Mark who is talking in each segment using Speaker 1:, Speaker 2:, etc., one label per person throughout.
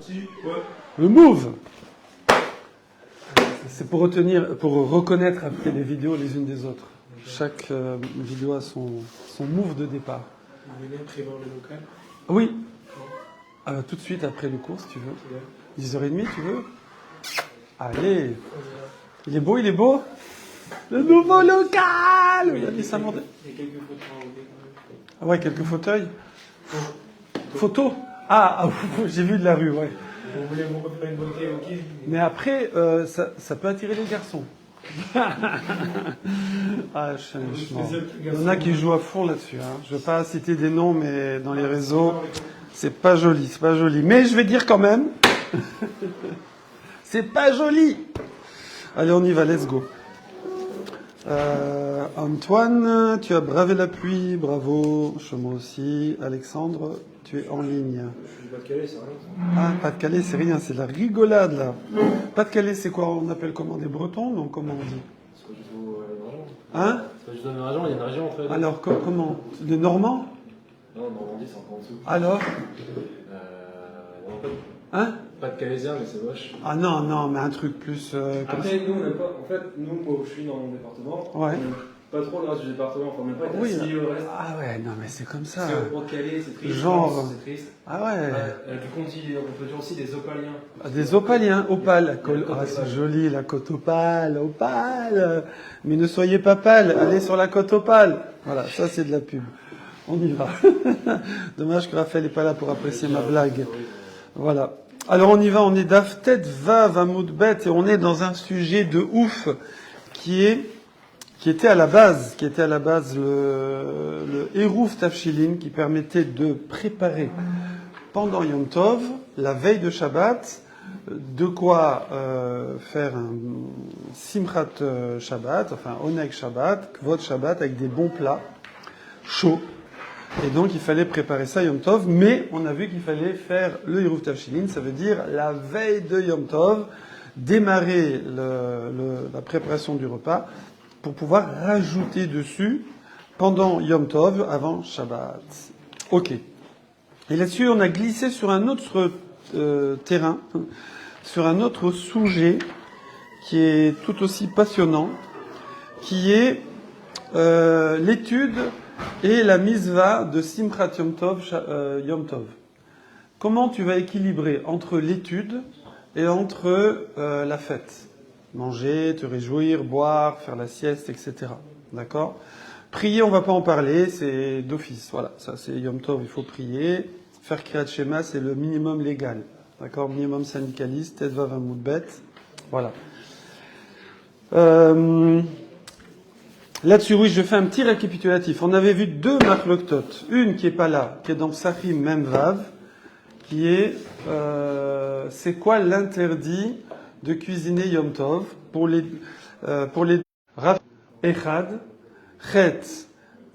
Speaker 1: Si, ouais.
Speaker 2: Le move. C'est pour reconnaître après les vidéos les unes des autres. Chaque vidéo a son move de départ.
Speaker 1: Vous venez prévoir le local?
Speaker 2: Oui. Tout de suite après le cours, si tu veux. 10h30, tu veux? Allez. Il est beau, il est beau. Le nouveau local.
Speaker 1: Il y a
Speaker 2: Il ça monte.
Speaker 1: quelques photos à enlever.
Speaker 2: Ah ouais, quelques fauteuils. Photos. Ah, j'ai vu de la rue, ouais.
Speaker 1: Vous voulez vous refaire une bonne clé, ok?
Speaker 2: Mais après, ça peut attirer les garçons. Il y en a qui jouent à fond là-dessus. Hein. Je ne vais pas citer des noms, mais dans les réseaux, c'est pas joli, c'est pas joli. Mais je vais dire quand même, c'est pas joli. Allez, on y va, let's go. Antoine, tu as bravé la pluie, bravo. Moi aussi. Alexandre, tu es en ligne.
Speaker 1: Je suis pas de Calais, c'est rien.
Speaker 2: Ah, Pas-de-Calais, c'est rien, c'est de la rigolade là. Pas-de-Calais, c'est quoi? On appelle comment, des Bretons? Donc comment on dit?
Speaker 1: C'est pas du tout la région.
Speaker 2: Hein?
Speaker 1: C'est pas du tout la même région, il y a une région entre les deux.
Speaker 2: Alors, comment? Les Normands?
Speaker 1: Non, Normandie, c'est encore en dessous.
Speaker 2: Alors?
Speaker 1: Non,
Speaker 2: Hein?
Speaker 1: pas de Calaisien, mais c'est moche.
Speaker 2: Ah non, mais un truc plus comme ça.
Speaker 1: Après, nous, on n'aime pas. En fait, nous, moi, où je suis dans mon département,
Speaker 2: Ouais.
Speaker 1: on n'aime pas trop le reste du département. Enfin, on n'aime pas être
Speaker 2: Oui,
Speaker 1: assis
Speaker 2: là.
Speaker 1: au reste.
Speaker 2: Ah ouais, non, mais c'est comme ça.
Speaker 1: Parce que pour Calais, c'est triste.
Speaker 2: Genre.
Speaker 1: France, c'est triste.
Speaker 2: Ah ouais.
Speaker 1: On peut dire aussi des opaliens.
Speaker 2: Ah, des opaliens, opales.
Speaker 1: La côte
Speaker 2: Ah, c'est
Speaker 1: opale.
Speaker 2: joli, la côte opale, opale. Mais ne soyez pas pâle, allez sur la côte opale. Voilà, ça c'est de la pub. On y va. Dommage que Raphaël n'est pas là pour apprécier ma blague. Voilà. Alors on y va, on est d'Aftet Vav Amoudbet et on est dans un sujet de ouf qui était à la base le Hérouf Tafshilin qui permettait de préparer pendant Yom Tov, la veille de Shabbat, de quoi faire un Simchat Shabbat, enfin Oneg Shabbat, Kvod Shabbat avec des bons plats chauds. Et donc il fallait préparer ça Yom Tov, mais on a vu qu'il fallait faire le Hérouf Tafshilin, ça veut dire la veille de Yom Tov, démarrer la préparation du repas pour pouvoir rajouter dessus pendant Yom Tov, avant Shabbat. Ok. Et là-dessus, on a glissé sur un autre terrain, sur un autre sujet qui est tout aussi passionnant, qui est l'étude et la misva de Simchat Yom Tov, Yom Tov. Comment tu vas équilibrer entre l'étude et entre la fête? Manger, te réjouir, boire, faire la sieste, etc. D'accord? Prier, on va pas en parler, c'est d'office. Voilà, ça c'est Yom Tov, il faut prier. Faire Kriyat Shema, c'est le minimum légal. D'accord? Minimum syndicaliste, Tedvav Amoudbet. Voilà. Là-dessus, oui, je fais un petit récapitulatif. On avait vu deux Machloktot. Une qui est pas là, qui est dans Psachim Memvav, qui est c'est quoi l'interdit de cuisiner Yom Tov pour les Rav Echad, Chet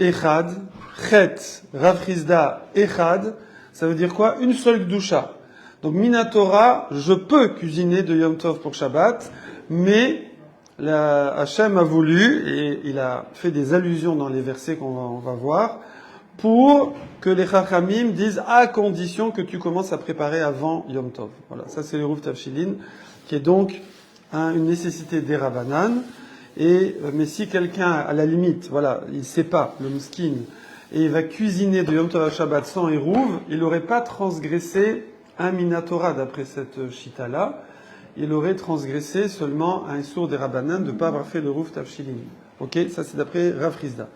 Speaker 2: Echad, Chet Rav Chizda Echad, ça veut dire quoi? Une seule Gdusha. Donc Minatora, je peux cuisiner de Yom Tov pour Shabbat, mais Hachem a voulu, et il a fait des allusions dans les versets qu'on va voir, pour que les Chachamim disent à condition que tu commences à préparer avant Yom Tov. Voilà, ça c'est le Hérouf Tafshilin, qui est donc une nécessité des Rabbanan. Mais si quelqu'un, à la limite, voilà, il sait pas, le miskin, et il va cuisiner de Yom Tov à Shabbat sans Hérouv, il n'aurait pas transgressé un Minatora d'après cette chita-là. Il aurait transgressé seulement un sourd des Rabbanan de ne pas avoir fait le Hérouf Tafshilin. Ok, ça c'est d'après Rav Chizda.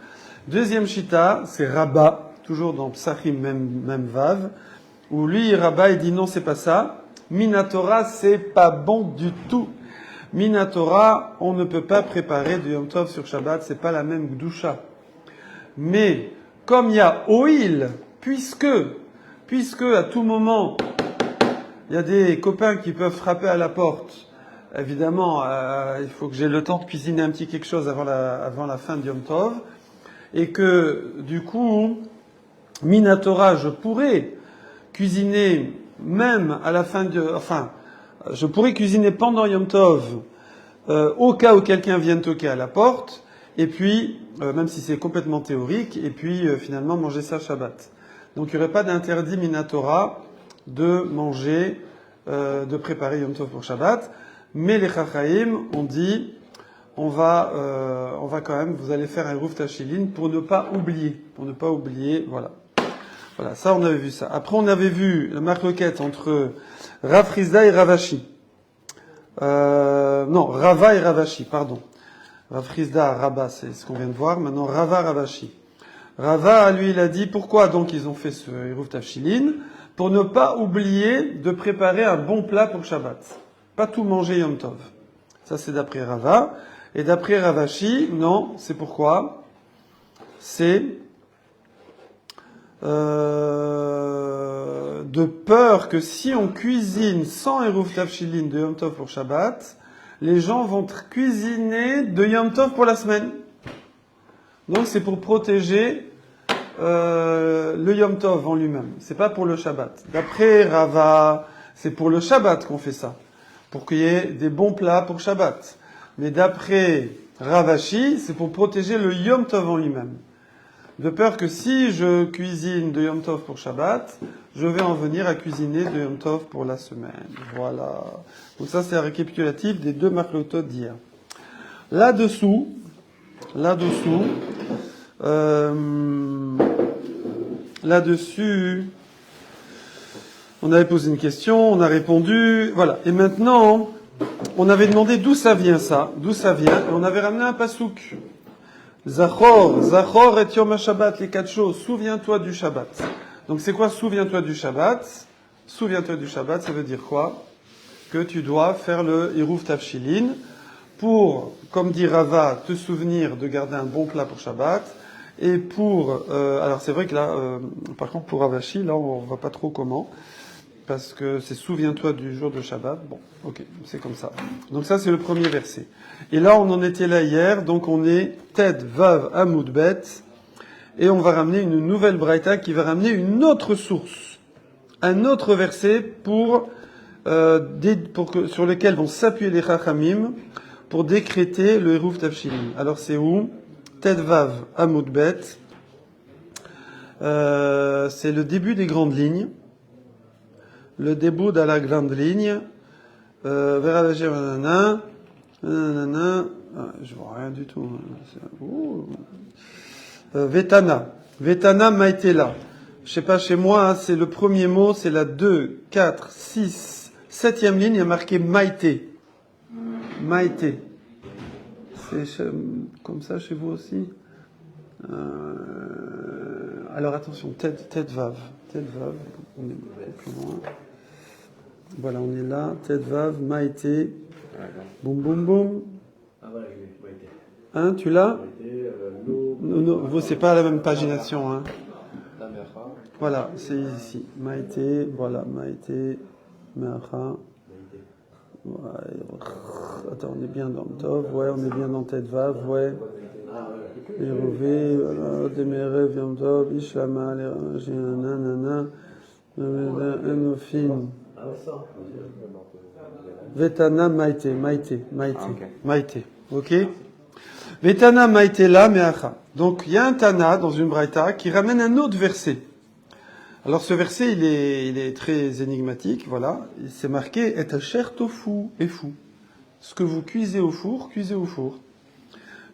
Speaker 2: Deuxième chita, c'est Rabba, toujours dans Psachim même Vav, où lui, Rabba, il dit non, c'est pas ça. Minatora, c'est pas bon du tout. Minatora, on ne peut pas préparer du Yom Tov sur Shabbat, c'est pas la même Gdusha. Mais, comme il y a Oil, puisque à tout moment, il y a des copains qui peuvent frapper à la porte, évidemment, il faut que j'ai le temps de cuisiner un petit quelque chose avant la fin de Yom Tov, et que, du coup, Minatora, je pourrais cuisiner même à la fin je pourrais cuisiner pendant Yom Tov, au cas où quelqu'un vienne toquer à la porte, et puis, même si c'est complètement théorique, et puis finalement manger ça Shabbat. Donc il n'y aurait pas d'interdit Minatora de manger de préparer Yom Tov pour Shabbat. Mais les Chachaim ont dit, on va quand même, vous allez faire un Eruv Tafshilin pour ne pas oublier, voilà. Voilà, ça on avait vu ça. Après on avait vu la marloquette entre Rav Chizda et Ravashi. Non, Rava et Ravashi, pardon. Rav Chizda, Rabba, c'est ce qu'on vient de voir. Maintenant, Rava, Ravashi. Rava, lui, il a dit, pourquoi donc ils ont fait ce Eruv Tafshilin? Pour ne pas oublier de préparer un bon plat pour Shabbat. Pas tout manger Yom Tov. Ça, c'est d'après Rava. Et d'après Ravashi, non, c'est pourquoi? C'est de peur que si on cuisine sans Eruv Tafshilin de Yom Tov pour Shabbat, les gens vont cuisiner de Yom Tov pour la semaine. Donc c'est pour protéger le Yom Tov en lui-même. C'est pas pour le Shabbat. D'après Rava, c'est pour le Shabbat qu'on fait ça. Pour qu'il y ait des bons plats pour Shabbat. Mais d'après Ravashi, c'est pour protéger le Yom Tov en lui-même. De peur que si je cuisine de Yom Tov pour Shabbat, je vais en venir à cuisiner de Yom Tov pour la semaine. Voilà. Donc ça, c'est un récapitulatif des deux marlotot d'hier. Là-dessus, on avait posé une question, on a répondu, voilà. Et maintenant, on avait demandé d'où ça vient, et on avait ramené un pasouk. Zachor et Yom HaShabbat, les 4 choses. Souviens-toi du Shabbat. Donc c'est quoi souviens-toi du Shabbat? Souviens-toi du Shabbat, ça veut dire quoi? Que tu dois faire le Eruv Tafshilin pour, comme dit Rava, te souvenir de garder un bon plat pour Shabbat. Et pour, alors c'est vrai que là, par contre pour Ravashi, là on voit pas trop comment. Parce que c'est souviens-toi du jour de Shabbat. Bon, ok, c'est comme ça. Donc ça, c'est le premier verset. Et là, on en était là hier, donc on est Ted, Vav, Amoud, Bet, et on va ramener une nouvelle braïta qui va ramener une autre source, un autre verset sur lequel vont s'appuyer les Chachamim pour décréter le Eruv Tafshilin. Alors c'est où? Ted, Vav, Amoud, Bet. C'est le début des grandes lignes. Le début de la grande ligne, je vois rien du tout. Vetana Maïtela. Je sais pas, chez moi, hein, c'est le premier mot, c'est la 2, 4, 6, 7e ligne, il y a marqué Maïté. Maïté. C'est comme ça chez vous aussi? Alors attention, tête Vav, on est plus loin. Voilà, on est là, tête Vav, Maïté, boum boum boum.
Speaker 1: Ah voilà, Maïté.
Speaker 2: Hein, tu l'as?
Speaker 1: Non,
Speaker 2: vous c'est pas la même pagination, hein. Voilà, c'est ici, Maïté, voilà, Maïté, Meacha. Ouais. Attends, on est bien dans le Tov, ouais, on est bien dans tête Vav, ouais. Yerouvé, Demerev, Yom Tov, Ishlama, Nanana, Enofim. Vetana Maïté. Ok? Vetana Maïté la Meacha. Donc, il y a un Tana dans une Braïta qui ramène un autre verset. Alors, ce verset, il est très énigmatique, voilà. C'est marqué, et asher tofu, et fou. Ce que vous cuisez au four, cuisez au four.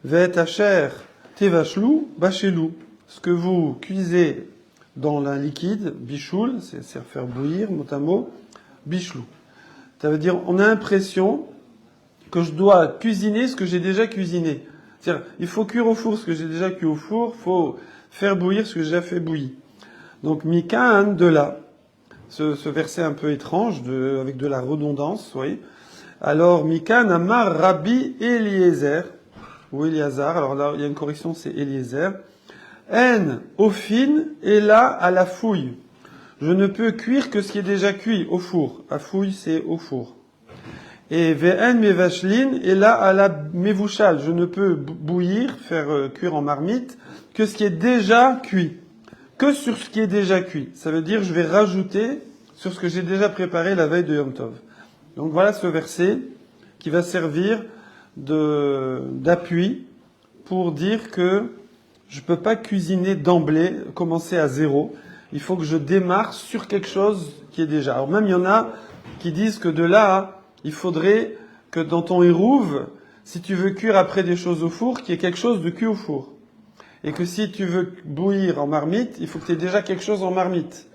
Speaker 2: Vet asher tevachlou, bachelou. Ce que vous cuisez dans un liquide, bichoul, c'est faire bouillir, mot à mot, bichlou. Ça veut dire, on a l'impression que je dois cuisiner ce que j'ai déjà cuisiné. C'est-à-dire, il faut cuire au four ce que j'ai déjà cuit au four, il faut faire bouillir ce que j'ai déjà fait bouillir. Donc, Mikan, de là, ce verset un peu étrange, avec de la redondance, vous voyez. Alors, Mikan, Amar, Rabbi Eliezer, ou Eliazar, alors là, il y a une correction, c'est Eliezer. En, au fin, et là, à la fouille. Je ne peux cuire que ce qui est déjà cuit au four. À fouille, c'est au four. Et V'en mevashlin, et là, à la mevouchal. Je ne peux bouillir, faire cuire en marmite, que ce qui est déjà cuit. Que sur ce qui est déjà cuit. Ça veut dire, je vais rajouter sur ce que j'ai déjà préparé la veille de Yom Tov. Donc voilà ce verset qui va servir d'appui pour dire que je peux pas cuisiner d'emblée, commencer à zéro. Il faut que je démarre sur quelque chose qui est déjà. Alors même il y en a qui disent que de là, il faudrait que dans ton hérouve, si tu veux cuire après des choses au four, qu'il y ait quelque chose de cuit au four. Et que si tu veux bouillir en marmite, il faut que tu aies déjà quelque chose en marmite.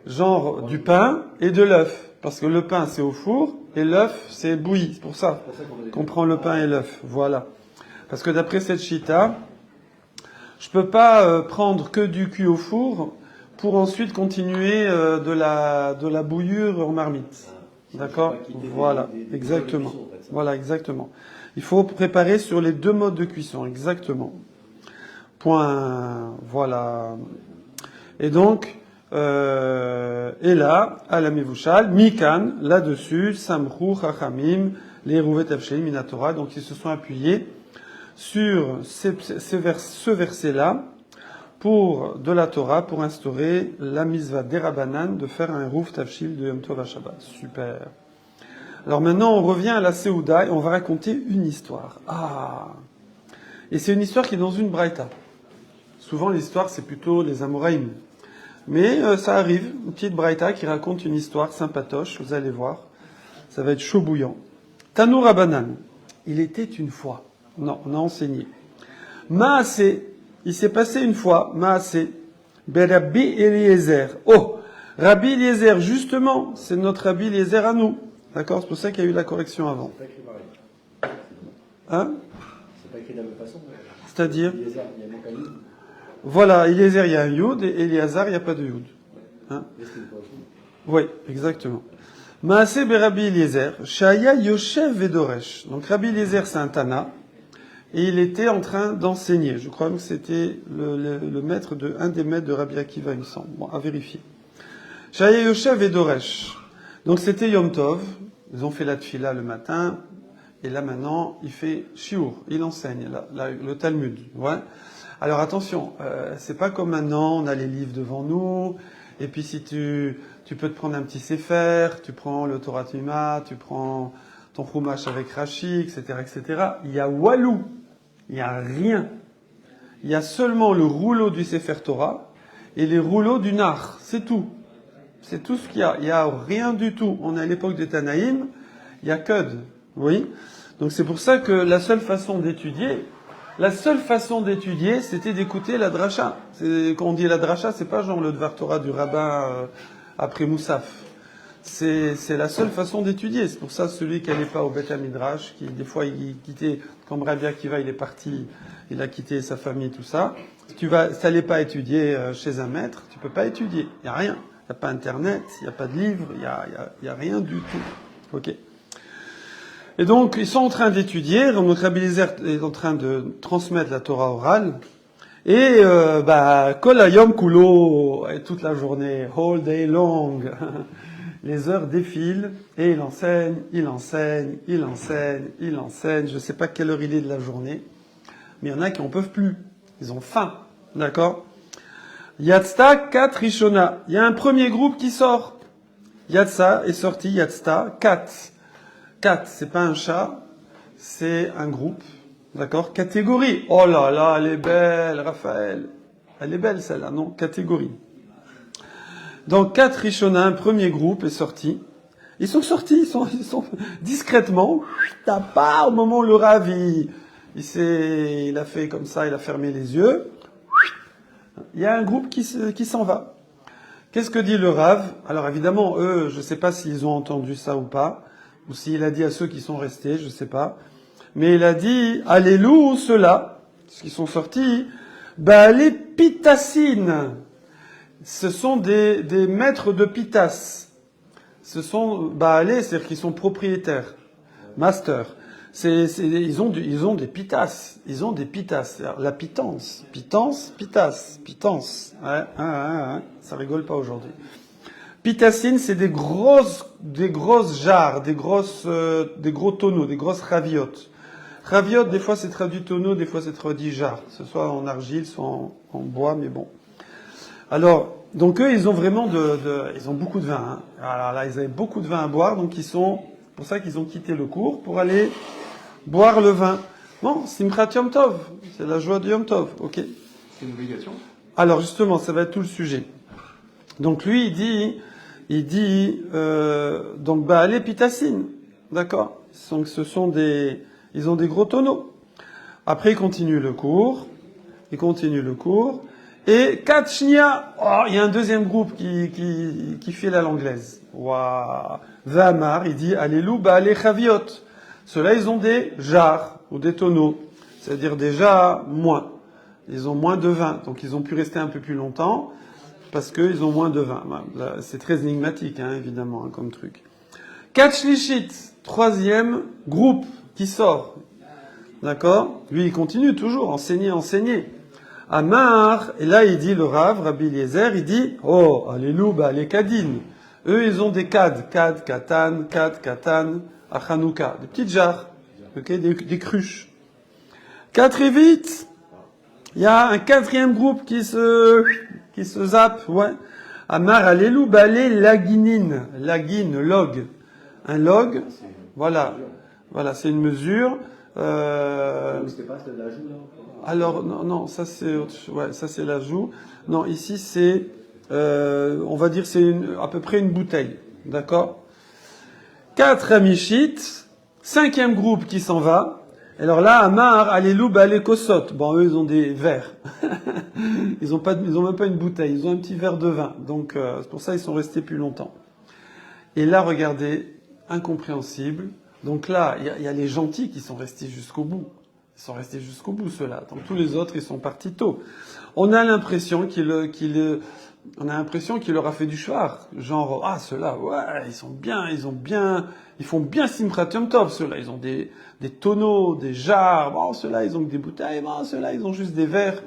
Speaker 2: Genre du pain et de l'œuf. Parce que le pain, c'est au four, et l'œuf, c'est bouilli. C'est pour ça qu'on prend le pain et l'œuf. Voilà. Parce que d'après cette chita, je peux pas prendre que du cuit au four pour ensuite continuer de la bouillir en marmite. D'accord? Voilà, exactement. Voilà, exactement. Il faut préparer sur les deux modes de cuisson, exactement. Point. Voilà. Et donc, et là, à la Mevouchal, Mikan, là-dessus, Samrou, Chachamim, les Rouvet Avsheim, Minatora, donc ils se sont appuyés sur ce verset-là pour de la Torah, pour instaurer la misva d'Erabanan de faire un Rouf Tavshil de Yom Tov à Shabbat. Super. Alors maintenant, on revient à la Seouda et on va raconter une histoire. Ah! Et c'est une histoire qui est dans une braïta. Souvent, l'histoire, c'est plutôt les Amoraïm. Mais ça arrive, une petite braïta qui raconte une histoire sympatoche, vous allez voir. Ça va être chaud bouillant. Tanour Rabanan. Il était une fois. Non, on a enseigné. Maasé. Il s'est passé une fois, Maasé. Rabbi Eliezer. Oh! Rabbi Eliezer, justement, c'est notre Rabbi Eliezer à nous. D'accord? C'est pour ça qu'il y a eu la correction avant.
Speaker 1: C'est pas écrit pareil.
Speaker 2: Hein?
Speaker 1: C'est pas écrit de la même façon.
Speaker 2: C'est-à-dire?
Speaker 1: Eliezer, il y a même pas Yud.
Speaker 2: Voilà, Eliezer, il y a un Yud, et Eliazar, il n'y a pas de Yud. Hein?
Speaker 1: Mais c'est une correction.
Speaker 2: Oui, exactement. Maasé Rabbi Eliezer, Shaya Yoshev Vedoresh. Donc Rabbi Eliezer, c'est un Tana, et il était en train d'enseigner. Je crois que c'était le maître un des maîtres de Rabbi Akiva, il me semble. Bon, à vérifier. Shaya Yoshev Vedoresh. Donc c'était Yom Tov. Ils ont fait la tfila le matin, et là maintenant, il fait shiur, il enseigne le Talmud. Ouais. Alors attention, c'est pas comme maintenant, on a les livres devant nous, et puis si tu peux te prendre un petit sefer, tu prends le Torah Tuma, tu prends ton Chumash avec Rashi, etc., etc. Il y a Walou, il y a rien. Il y a seulement le rouleau du sefer Torah et les rouleaux du Nar, c'est tout. C'est tout ce qu'il y a. Il y a rien du tout. On est à l'époque des Tanaïm, il y a Code, oui. Donc c'est pour ça que la seule façon d'étudier, c'était d'écouter la dracha. Quand on dit la dracha, c'est pas genre le Dvar Torah du rabbin après Moussaf. C'est la seule façon d'étudier. C'est pour ça celui qui n'allait pas au Beth Midrash, qui des fois il quittait, comme Rabbi Akiva, il est parti, il a quitté sa famille, tout ça. Si tu n'allais pas étudier chez un maître, tu peux pas étudier. Il y a rien. Il n'y a pas Internet, il n'y a pas de livre, il y a rien du tout. Ok. Et donc, ils sont en train d'étudier, donc Rabbi Eliezer est en train de transmettre la Torah orale, et Kol Hayom Kulo, toute la journée, all day long, les heures défilent, et il enseigne, je ne sais pas quelle heure il est de la journée, mais il y en a qui en peuvent plus, ils ont faim, d'accord? Yatzta, 4 Rishona, il y a un premier groupe qui sort, Yatsa est sorti, Yatzta, 4. 4, c'est pas un chat, c'est un groupe, d'accord? Catégorie. Oh là là, elle est belle, Raphaël. Elle est belle celle-là, non? Catégorie. Donc 4 Rishona, un premier groupe est sorti. Ils sont sortis, ils sont discrètement, pas au moment où le Rav, il a fait comme ça, il a fermé les yeux. Il y a un groupe qui s'en va. Qu'est-ce que dit le Rav? Alors évidemment, eux, je sais pas s'ils ont entendu ça ou pas. Ou s'il a dit à ceux qui sont restés, je ne sais pas. Mais il a dit, Alléluia, ceux-là, ceux qui sont sortis, les pitassines. Ce sont des maîtres de pitas. Ce sont, c'est-à-dire qu'ils sont propriétaires. Master. Ils ont des pitas. Ils ont des pitas. La pitance. Pitas. Ouais, ça rigole pas aujourd'hui. Pitassines, c'est des grosses jarres, des gros tonneaux, des grosses raviotes. Raviote, des fois c'est traduit tonneau, des fois c'est traduit jarre. Ce soit en argile, soit en bois, mais bon. Alors, donc eux, ils ont vraiment ils ont beaucoup de vin, hein. Alors là, ils avaient beaucoup de vin à boire, donc pour ça qu'ils ont quitté le cours, pour aller boire le vin. Bon, Simchat Yom Tov. C'est la joie de Yom Tov, ok.
Speaker 1: C'est une obligation?
Speaker 2: Alors justement, ça va être tout le sujet. Donc lui, il dit, il dit, donc, Baalé Pitassin. D'accord? Donc, ils ont des gros tonneaux. Après, il continue le cours. Et Katchnia, oh, il y a un deuxième groupe qui fait la l'anglaise. Waouh. Vamar, il dit, Allélu Baalé Chaviot. Ceux-là, ils ont des jarres ou des tonneaux. C'est-à-dire déjà moins. Ils ont moins de vin. Donc, ils ont pu rester un peu plus longtemps parce qu'ils ont moins de vin. Là, c'est très énigmatique, hein, évidemment, hein, comme truc. Katchlishit, troisième groupe qui sort. D'accord? Lui, il continue toujours, enseigner. Amar, et là, il dit, le Rav, Rabbi Eliezer, il dit, oh, allélu, les Kadin. Eux, ils ont des katan, à Hanouka. Des petites jarres. Okay, des cruches. 4 et vite. Il y a un quatrième groupe qui se zappe, ouais. Amar, allélu, les laginine. Lagine, log. Un log, voilà. Voilà, c'est une mesure.
Speaker 1: C'était pas de la joue, là?
Speaker 2: Alors, non, ça c'est ça c'est la joue. Non, ici c'est, on va dire c'est à peu près une bouteille. D'accord? 4 amichites, 5e groupe qui s'en va. Alors là, Amar, Allélu, Balé, Kosot. Bon, eux, ils ont des verres. ils ont même pas une bouteille. Ils ont un petit verre de vin. Donc, c'est pour ça ils sont restés plus longtemps. Et là, regardez, incompréhensible. Donc là, il y a les gentils qui sont restés jusqu'au bout. Ils sont restés jusqu'au bout, ceux-là. Donc tous les autres, ils sont partis tôt. On a l'impression qu'il leur a fait du shvar. Genre, ah, ceux-là, ouais, ils font bien Simchat Yom Tov, ceux-là. Ils ont des tonneaux, des jarres. Bon, ceux-là, ils ont que des bouteilles. Bon, ceux-là, ils ont juste des verres.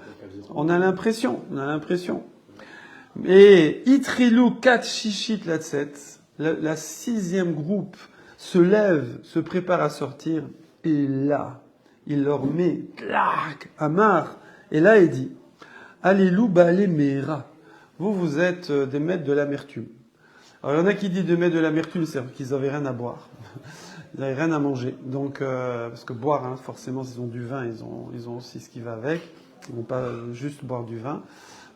Speaker 2: On a l'impression. Et Itrilou Kat Shishit Latset, la 6e groupe, se lève, se prépare à sortir, et là, il leur met, clac, Amar, et là il dit, Allélu Baalé Meira, vous êtes des maîtres de l'amertume. Alors il y en a qui disent des maîtres de l'amertume, c'est qu'ils n'avaient rien à boire, ils n'avaient rien à manger. Donc, parce que boire, hein, forcément, s'ils ont du vin, ils ont aussi ce qui va avec, ils ne vont pas juste boire du vin.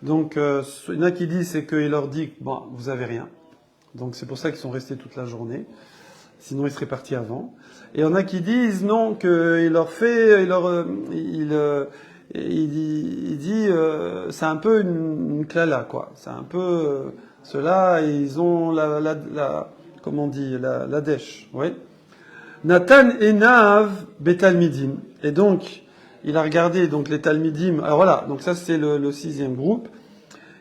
Speaker 2: Donc, il y en a qui disent, c'est qu'il leur dit, bon, vous avez rien. Donc c'est pour ça qu'ils sont restés toute la journée. Sinon, ils seraient partis avant. Et il y en a qui disent non, qu'il leur fait, il dit, c'est un peu une clala, quoi. C'est un peu, ceux-là, ils ont comment on dit, la dèche, oui. Nathan Enav Betalmidim. Et donc, il a regardé, donc, les Talmidim. Alors voilà, donc ça, c'est le 6e groupe.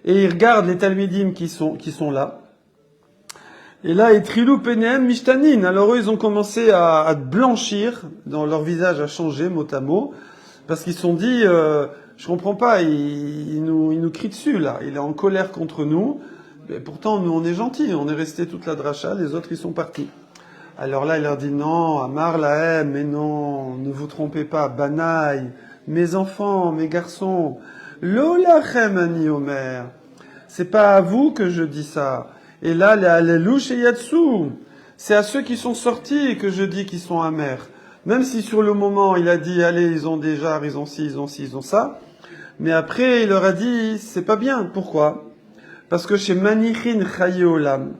Speaker 2: Et il regarde les Talmidim qui sont là. Et là, et Trilou Penem Mishtanin. Alors eux, ils ont commencé à blanchir, dans leur visage a changé, mot à mot, parce qu'ils se sont dit, je comprends pas, il nous crie dessus, là. Il est en colère contre nous. Mais pourtant, nous, on est gentils, on est restés toute la dracha, les autres, ils sont partis. Alors là, il leur dit, non, Amar Lahem, mais non, ne vous trompez pas, Banaï, mes enfants, mes garçons, Lolachem Ani Omer. C'est pas à vous que je dis ça. Et là, les Allélouch et Yatsou, c'est à ceux qui sont sortis que je dis qu'ils sont amers. Même si sur le moment, il a dit, allez, ils ont des jarres, ils ont ci, ils ont ça. Mais après, il leur a dit, c'est pas bien. Pourquoi? Parce que chez Manichin Chaye Olam,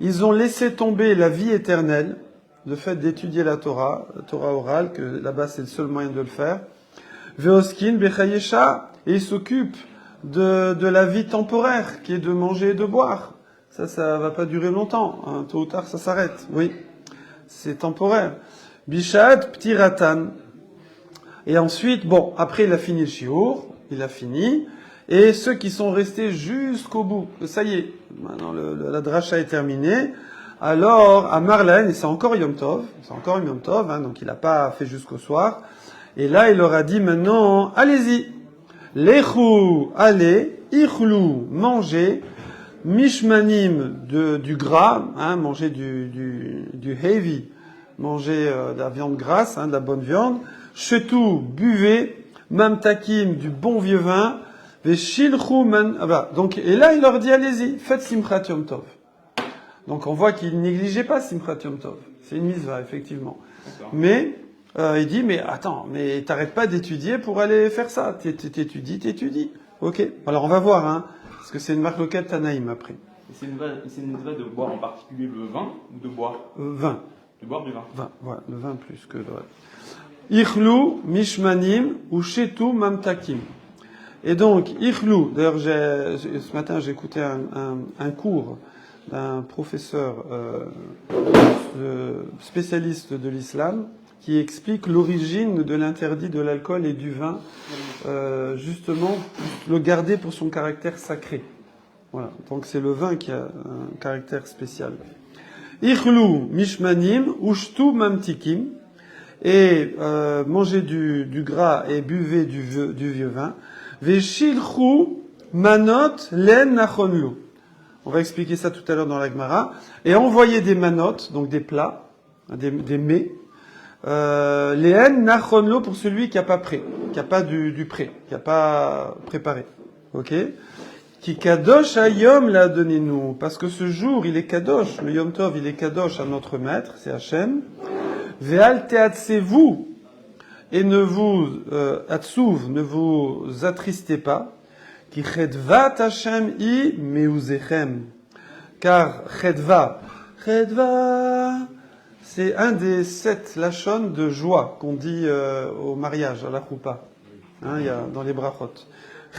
Speaker 2: ils ont laissé tomber la vie éternelle, le fait d'étudier la Torah orale, que là-bas, c'est le seul moyen de le faire. Veoskin Bechayesha, et ils s'occupent de la vie temporaire, qui est de manger et de boire. Ça va pas durer longtemps. Hein. Tôt ou tard, ça s'arrête. Oui. C'est temporaire. Bishat, Ptiratan. Et ensuite, bon, après, il a fini le shiur. Il a fini. Et ceux qui sont restés jusqu'au bout, ça y est. Maintenant, la dracha est terminée. Alors, à Marlène, et c'est encore Yom Tov. Hein, donc il n'a pas fait jusqu'au soir. Et là, il leur a dit maintenant, allez-y. Lechou, allez. Ichlou, mangez. Mishmanim, du gras, hein, manger du heavy, manger de la viande grasse, hein, de la bonne viande. Chetou, buvez. Mamtakim, du bon vieux vin. Veshilchou man... Ah bah, donc, et là, il leur dit, allez-y, faites Simchat Yom Tov. Donc, on voit qu'il négligeait pas Simchat Yom Tov. C'est une mitzvah, effectivement. Mais, il dit, mais attends, mais t'arrêtes pas d'étudier pour aller faire ça. T'étudies. Ok. Alors, on va voir, hein. Parce que c'est une marloquette Tanaïm après.
Speaker 1: C'est une mitzvah de boire en particulier le vin ou de boire
Speaker 2: Vin.
Speaker 1: De boire du vin.
Speaker 2: Vin, voilà, le vin plus que le reste. Ichlu, mishmanim, ou shetu mamtakim. Et donc, Ichlu, d'ailleurs, ce matin, j'ai écouté un cours d'un professeur spécialiste de l'islam qui explique l'origine de l'interdit de l'alcool et du vin, justement, le garder pour son caractère sacré. Voilà. Donc, c'est le vin qui a un caractère spécial. Ichlu, mishmanim, ushtu mamtikim. Et mangez du gras et buvez du vieux vin. Veshilchu manot len nachonlu. On va expliquer ça tout à l'heure dans la Gemara. Et envoyez des manotes, donc des plats, des mets, len nachonlu pour celui qui n'a pas prêt, qui n'a pas du prêt, qui n'a pas préparé. Ok? Qui kadosh hayom l'a donné nous, parce que ce jour il est kadosh, le Yom Tov il est kadosh à notre maître, c'est Hachem. Ve'al te'atsevou, et ne vous atsouv, ne vous attristez pas, qui chedvat Hachem i meuzechem, car chedva, c'est un des 7 lachon de joie qu'on dit au mariage, à la choupa, il y a dans les brachot.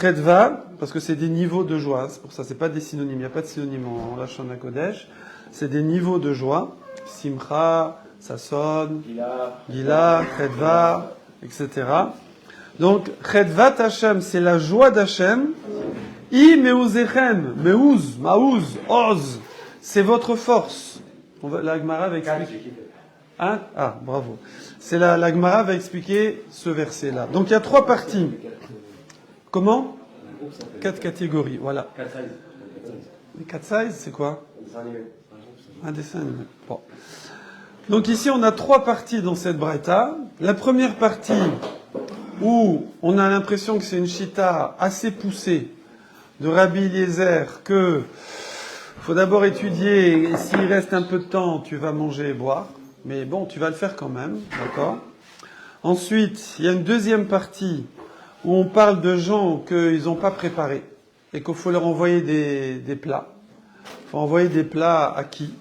Speaker 2: Chedva, parce que c'est des niveaux de joie, c'est pour ça, c'est pas des synonymes, il n'y a pas de synonyme en lachon HaKodesh, c'est des niveaux de joie, simcha, Sasson, Gila, Chedva, etc. Donc, Chedvat Hashem, c'est la joie d'Hachem. I meuzechem, meuz, maouz, oz, c'est votre force. La Gemara va expliquer. Hein? Ah, bravo. C'est la Gemara va expliquer ce verset-là. Donc, il y a 3 parties. Comment? 4 catégories, voilà. 4 sizes, c'est quoi? Un dessin animé. Bon. Donc ici, on a 3 parties dans cette braïta. La première partie, où on a l'impression que c'est une chita assez poussée de Rabbi Eliezer, que faut d'abord étudier, et s'il reste un peu de temps, tu vas manger et boire. Mais bon, tu vas le faire quand même, d'accord? Ensuite, il y a une deuxième partie, où on parle de gens qu'ils n'ont pas préparés, et qu'il faut leur envoyer des plats. Il faut envoyer des plats à qui?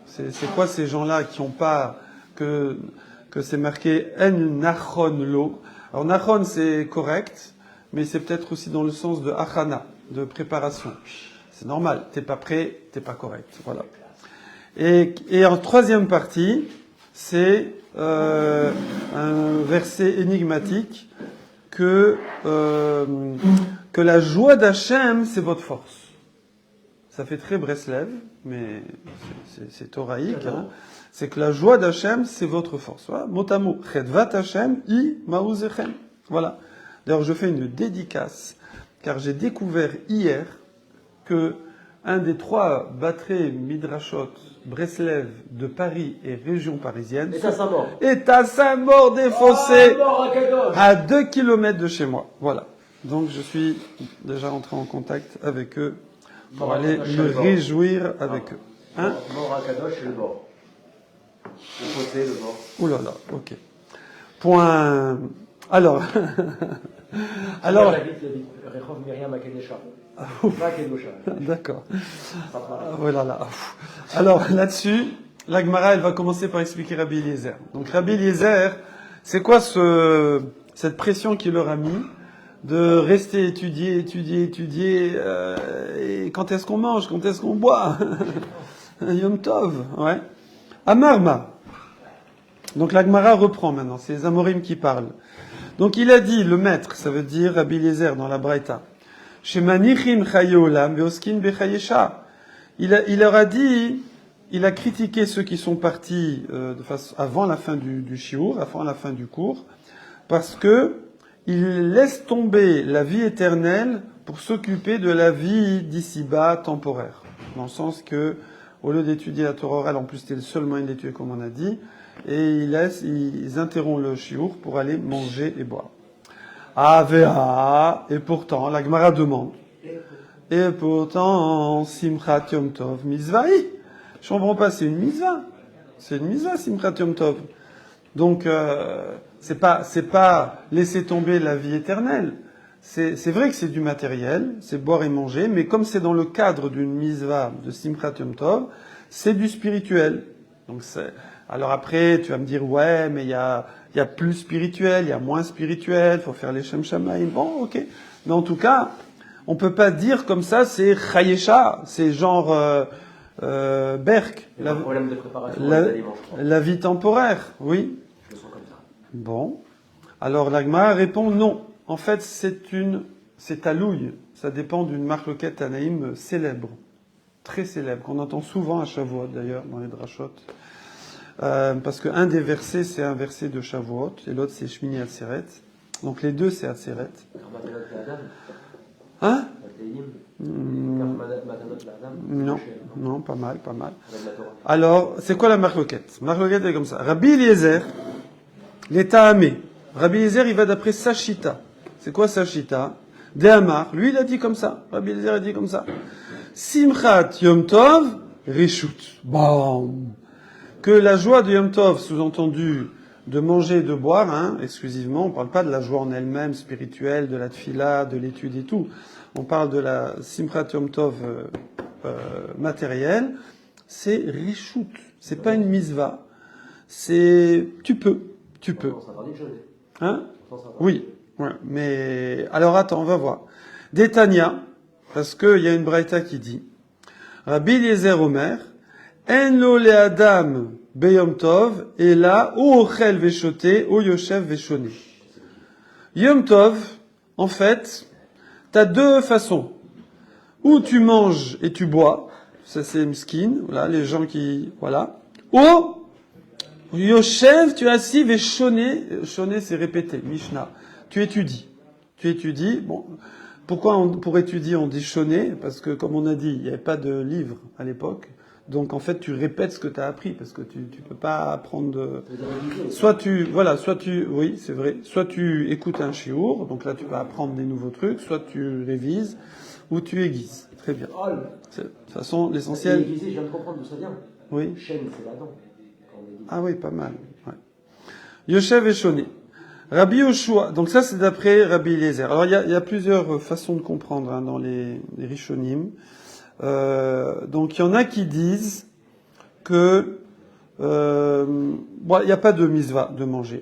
Speaker 2: C'est quoi ces gens-là qui n'ont pas que c'est marqué en nachon lo? Alors nachon c'est correct, mais c'est peut-être aussi dans le sens de achana, de préparation. C'est normal, t'es pas prêt, t'es pas correct, voilà. Et en troisième partie, c'est un verset énigmatique que la joie d'Hachem c'est votre force. Ça fait très Breslev, mais c'est thoraïque. Hein. C'est que la joie d'Hachem, c'est votre force. Voilà. Mot à mot. Chedvat Hachem, i maouzechem. Voilà. D'ailleurs, je fais une dédicace, car j'ai découvert hier que un des 3 batteries Midrashot Breslev de Paris et région parisienne est à Saint-Maur des Fossés, à 2 kilomètres de chez moi. Voilà. Donc, je suis déjà entré en contact avec eux pour aller me réjouir avec eux. Hein?
Speaker 3: Mort à Kadosh et le bord. Le côté, le bord.
Speaker 2: Ouh là là, ok. Point. Alors.
Speaker 3: Rehov Myriam à Kedesha.
Speaker 2: D'accord. Voilà là. Alors là-dessus, la Gemara, elle va commencer par expliquer Rabbi Eliezer. Donc Rabbi Eliezer, c'est quoi cette pression qu'il leur a mis de rester étudier, et quand est-ce qu'on mange, quand est-ce qu'on boit? Yom Tov, ouais. Amarma. Donc la Gemara reprend maintenant, c'est les Amorim qui parlent. Donc il a dit, le maître, ça veut dire Rabbi Eliezer dans la Braïta, Shemanichim chaye olam veoskin bechayesha. Il leur a dit, il a critiqué ceux qui sont partis avant la fin du shiur, avant la fin du cours, parce que il laisse tomber la vie éternelle pour s'occuper de la vie d'ici-bas temporaire. Dans le sens que, au lieu d'étudier la Torah orale, en plus c'était le seul moyen d'étudier comme on a dit, et ils interrompent le shiur pour aller manger et boire. Et pourtant, la Gemara demande, et pourtant, Simchat Yom Tov, Mizvahi. Je comprends pas, c'est une mitzvah. C'est une mitzvah, Simchat Yom Tov. Donc, c'est pas laisser tomber la vie éternelle. c'est vrai que c'est du matériel, c'est boire et manger, mais comme c'est dans le cadre d'une misva de Simchat Yom Tov, c'est du spirituel. Donc alors après, tu vas me dire, ouais, mais il y a plus spirituel, il y a moins spirituel, faut faire les Shem Shamaim. Bon, ok. Mais en tout cas, on peut pas dire comme ça, c'est Chayesha, c'est genre Berk.
Speaker 3: Il y a un problème de préparation des aliments, je crois.
Speaker 2: La vie temporaire, oui.
Speaker 3: Je le sens comme ça.
Speaker 2: Bon. Alors l'Agma répond non. En fait, c'est talouille. Ça dépend d'une marloquette Tanaïm célèbre. Très célèbre, qu'on entend souvent à Shavuot d'ailleurs, dans les drachot. Parce qu'un des versets, c'est un verset de Shavuot, et l'autre, c'est Shmini Atzeret. Donc les deux, c'est Atzeret. Hein? Non, non, pas mal, pas mal. Alors, c'est quoi la marloquette? Marloquette est comme ça. Rabbi Eliezer, l'état amé. Rabbi Eliezer, il va d'après Sachita. C'est quoi Sachita? Dehamar. Lui, il a dit comme ça. Rabbi Eliezer a dit comme ça. Simchat Yom Tov, Rishut. Bam. Que la joie de Yom Tov, sous-entendu de manger et de boire, hein, exclusivement, on parle pas de la joie en elle-même, spirituelle, de la tfila, de l'étude et tout. On parle de la Simchat Yom Tov matérielle. C'est Rishut. C'est pas une misva. C'est, tu peux. Hein? Oui. Ouais. Mais, alors attends, on va voir. Détania, parce qu'il y a une braïta qui dit, Rabbi Eliezer Omer, En lo le Adam beyom tov, et là, ou ochel veshoté, ou yoshev veshone. Yom tov, en fait, t'as deux façons. Ou tu manges et tu bois, ça c'est miskin, voilà, les gens qui, voilà. Ou, yoshev, tu es assis, veshone, shone c'est répété, Mishnah. Tu étudies, bon, pourquoi pour étudier on dit shoné? Parce que comme on a dit, il n'y avait pas de livre à l'époque. Donc en fait, tu répètes ce que tu as appris parce que tu peux pas apprendre de... oui, c'est vrai. Soit tu écoutes un shiur, donc là tu vas apprendre des nouveaux trucs, soit tu révises ou tu aiguises. Très bien. De toute façon, l'essentiel.
Speaker 3: Aiguiser, je viens de comprendre d'où ça vient.
Speaker 2: Oui.
Speaker 3: Chaîne, c'est la dent.
Speaker 2: Ah oui, pas mal. Ouais. Yoshev et Shoné. Rabbi Yoshua, donc ça c'est d'après Rabbi Eliezer. Alors il y a plusieurs façons de comprendre hein, dans les Rishonim. Donc il y en a qui disent que il y a pas de misva de manger,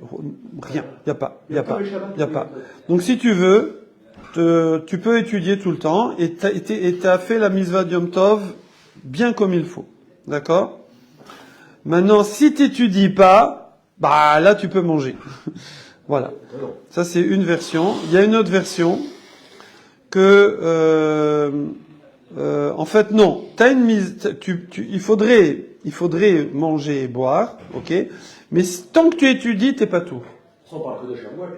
Speaker 2: rien, il y a pas. Donc si tu veux, tu peux étudier tout le temps et t'as fait la misva de Yom Tov bien comme il faut, d'accord? Maintenant si t'étudies pas, bah là tu peux manger. Voilà. Ça c'est une version. Il y a une autre version que en fait, non. T'as une mise. Il faudrait manger et boire, ok. Mais tant que tu étudies, t'es pas tout.
Speaker 3: Ça, on parle que de Shavuot, là.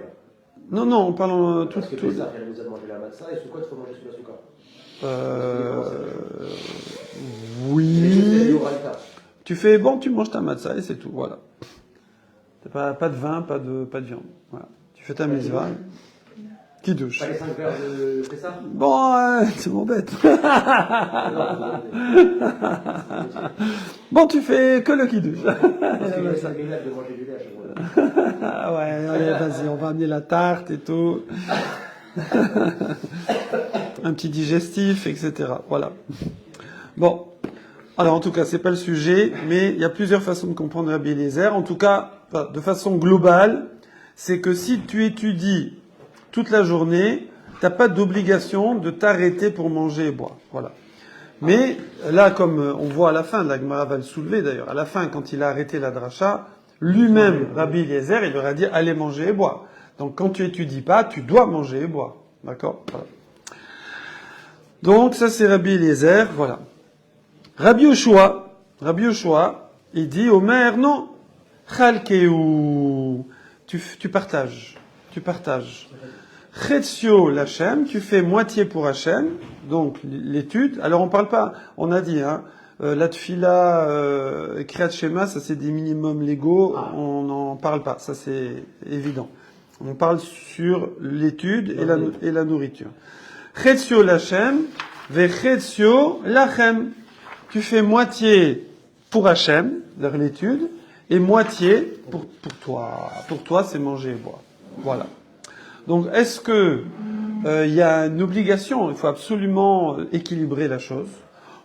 Speaker 2: Non, on parle tout.
Speaker 3: Parce que Pessah, elle nous a mangé la matzah, et Sukkot, il faut manger sous la souka.
Speaker 2: Oui. Tu fais bon, tu manges ta matzah et c'est tout. Voilà. T'as pas de vin, pas de viande. Voilà. Tu fais ta mitzvah. Qui douche.
Speaker 3: Pas les 5 verres de Pessah?
Speaker 2: Bon, tu m'embêtes. Bon, tu fais que le kiddush.
Speaker 3: Parce qu'il laisse la grillade de manger du lait à chaque fois.
Speaker 2: Ouais, allez, vas-y, on va amener la tarte et tout. Un petit digestif, etc. Voilà. Bon. Alors, en tout cas, c'est pas le sujet, mais il y a plusieurs façons de comprendre Rabbi Eliezer. En tout cas, de façon globale, c'est que si tu étudies toute la journée, t'as pas d'obligation de t'arrêter pour manger et boire. Voilà. Mais là, comme on voit à la fin, la Gemara va le soulever d'ailleurs, à la fin, quand il a arrêté la dracha, lui-même, Rabbi Eliezer, il leur a dit allez manger et boire. Donc quand tu étudies pas, tu dois manger et boire. D'accord? Voilà. Donc ça c'est Rabbi Eliezer, voilà. Rabbi Yoshua, il dit Omer, non, Chalkeu, tu partages. Chetzio l'Hachem, tu fais moitié pour Hachem, donc l'étude. Alors on parle pas, on a dit, hein, la tfila, Kriyat Shema, ça c'est des minimums légaux, on n'en parle pas, ça c'est évident. On parle sur l'étude et la nourriture. Chetzio l'Hachem, vechetzio l'Hachem. Tu fais moitié pour Hachem, vers l'étude, et moitié pour toi. Pour toi, c'est manger et boire. Voilà. Donc, est-ce que il y a une obligation, il faut absolument équilibrer la chose.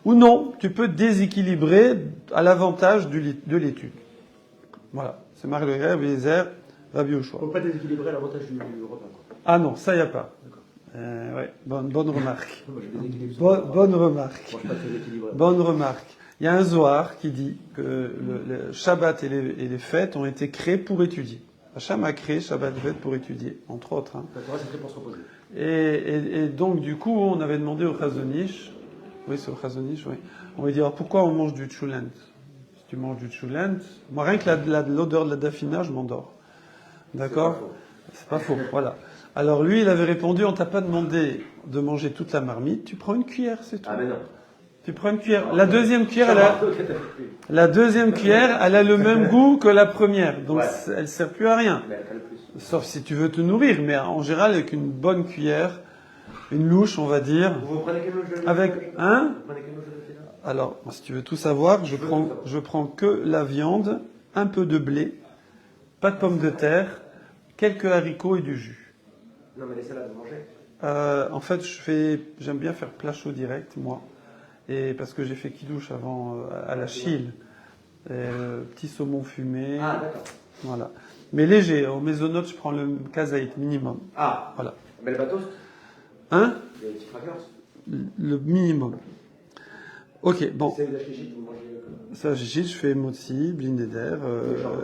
Speaker 2: Ou non, tu peux déséquilibrer à l'avantage de l'étude. Voilà, c'est Marc Le Guerre, Eliezer, Rabbi Yoshua.
Speaker 3: Il ne faut pas déséquilibrer à l'avantage du repas.
Speaker 2: Ah non, ça, il n'y a pas. Ouais, bonne remarque.
Speaker 3: Moi, je déséquilibre sur
Speaker 2: Bonne remarque.
Speaker 3: Moi, je suis pas très équilibré.
Speaker 2: Bonne remarque. Il y a un Zohar qui dit que le Shabbat et les fêtes ont été créés pour étudier. Hacham a créé Shabbat et fêtes pour étudier, entre autres. Hein.
Speaker 3: La Torah, c'est fait pour se reposer.
Speaker 2: Et donc, du coup, on avait demandé au Chazonish, oui, c'est au Chazonish, oui. On va dire, pourquoi on mange du tchoulent? Si tu manges du tchoulent, moi, rien que l'odeur de la dafina, je m'endors. D'accord? C'est pas faux, voilà. Alors lui, il avait répondu, on t'a pas demandé de manger toute la marmite, tu prends une cuillère, c'est tout.
Speaker 3: Ah, mais non.
Speaker 2: Tu prends une cuillère. La deuxième cuillère, elle a le même goût que la première. Donc, elle sert plus à rien.
Speaker 3: Mais elle cale plus.
Speaker 2: Sauf si tu veux te nourrir. Mais en général, avec une bonne cuillère, une louche, on va dire.
Speaker 3: Vous prenez quelle louche de
Speaker 2: Avec, hein?
Speaker 3: Vous prenez quelle louche de Nutella?
Speaker 2: Alors, si tu veux tout savoir, je prends que la viande, un peu de blé, pas de pommes de terre, quelques haricots et du jus.
Speaker 3: Non, mais les salades, vous mangez?
Speaker 2: En fait, j'aime bien faire plat chaud direct, moi. Et parce que j'ai fait kidouche avant à la chile. Petit saumon fumé.
Speaker 3: Ah, d'accord.
Speaker 2: Voilà. Mais léger. Au maisonnote, je prends le kazaït minimum.
Speaker 3: Ah,
Speaker 2: Voilà.
Speaker 3: mais le bateau,
Speaker 2: Hein?
Speaker 3: les petits crackers.
Speaker 2: Le minimum. Ok, bon.
Speaker 3: C'est la chichite, vous mangez.
Speaker 2: Ça, je fais motzi, blinéder,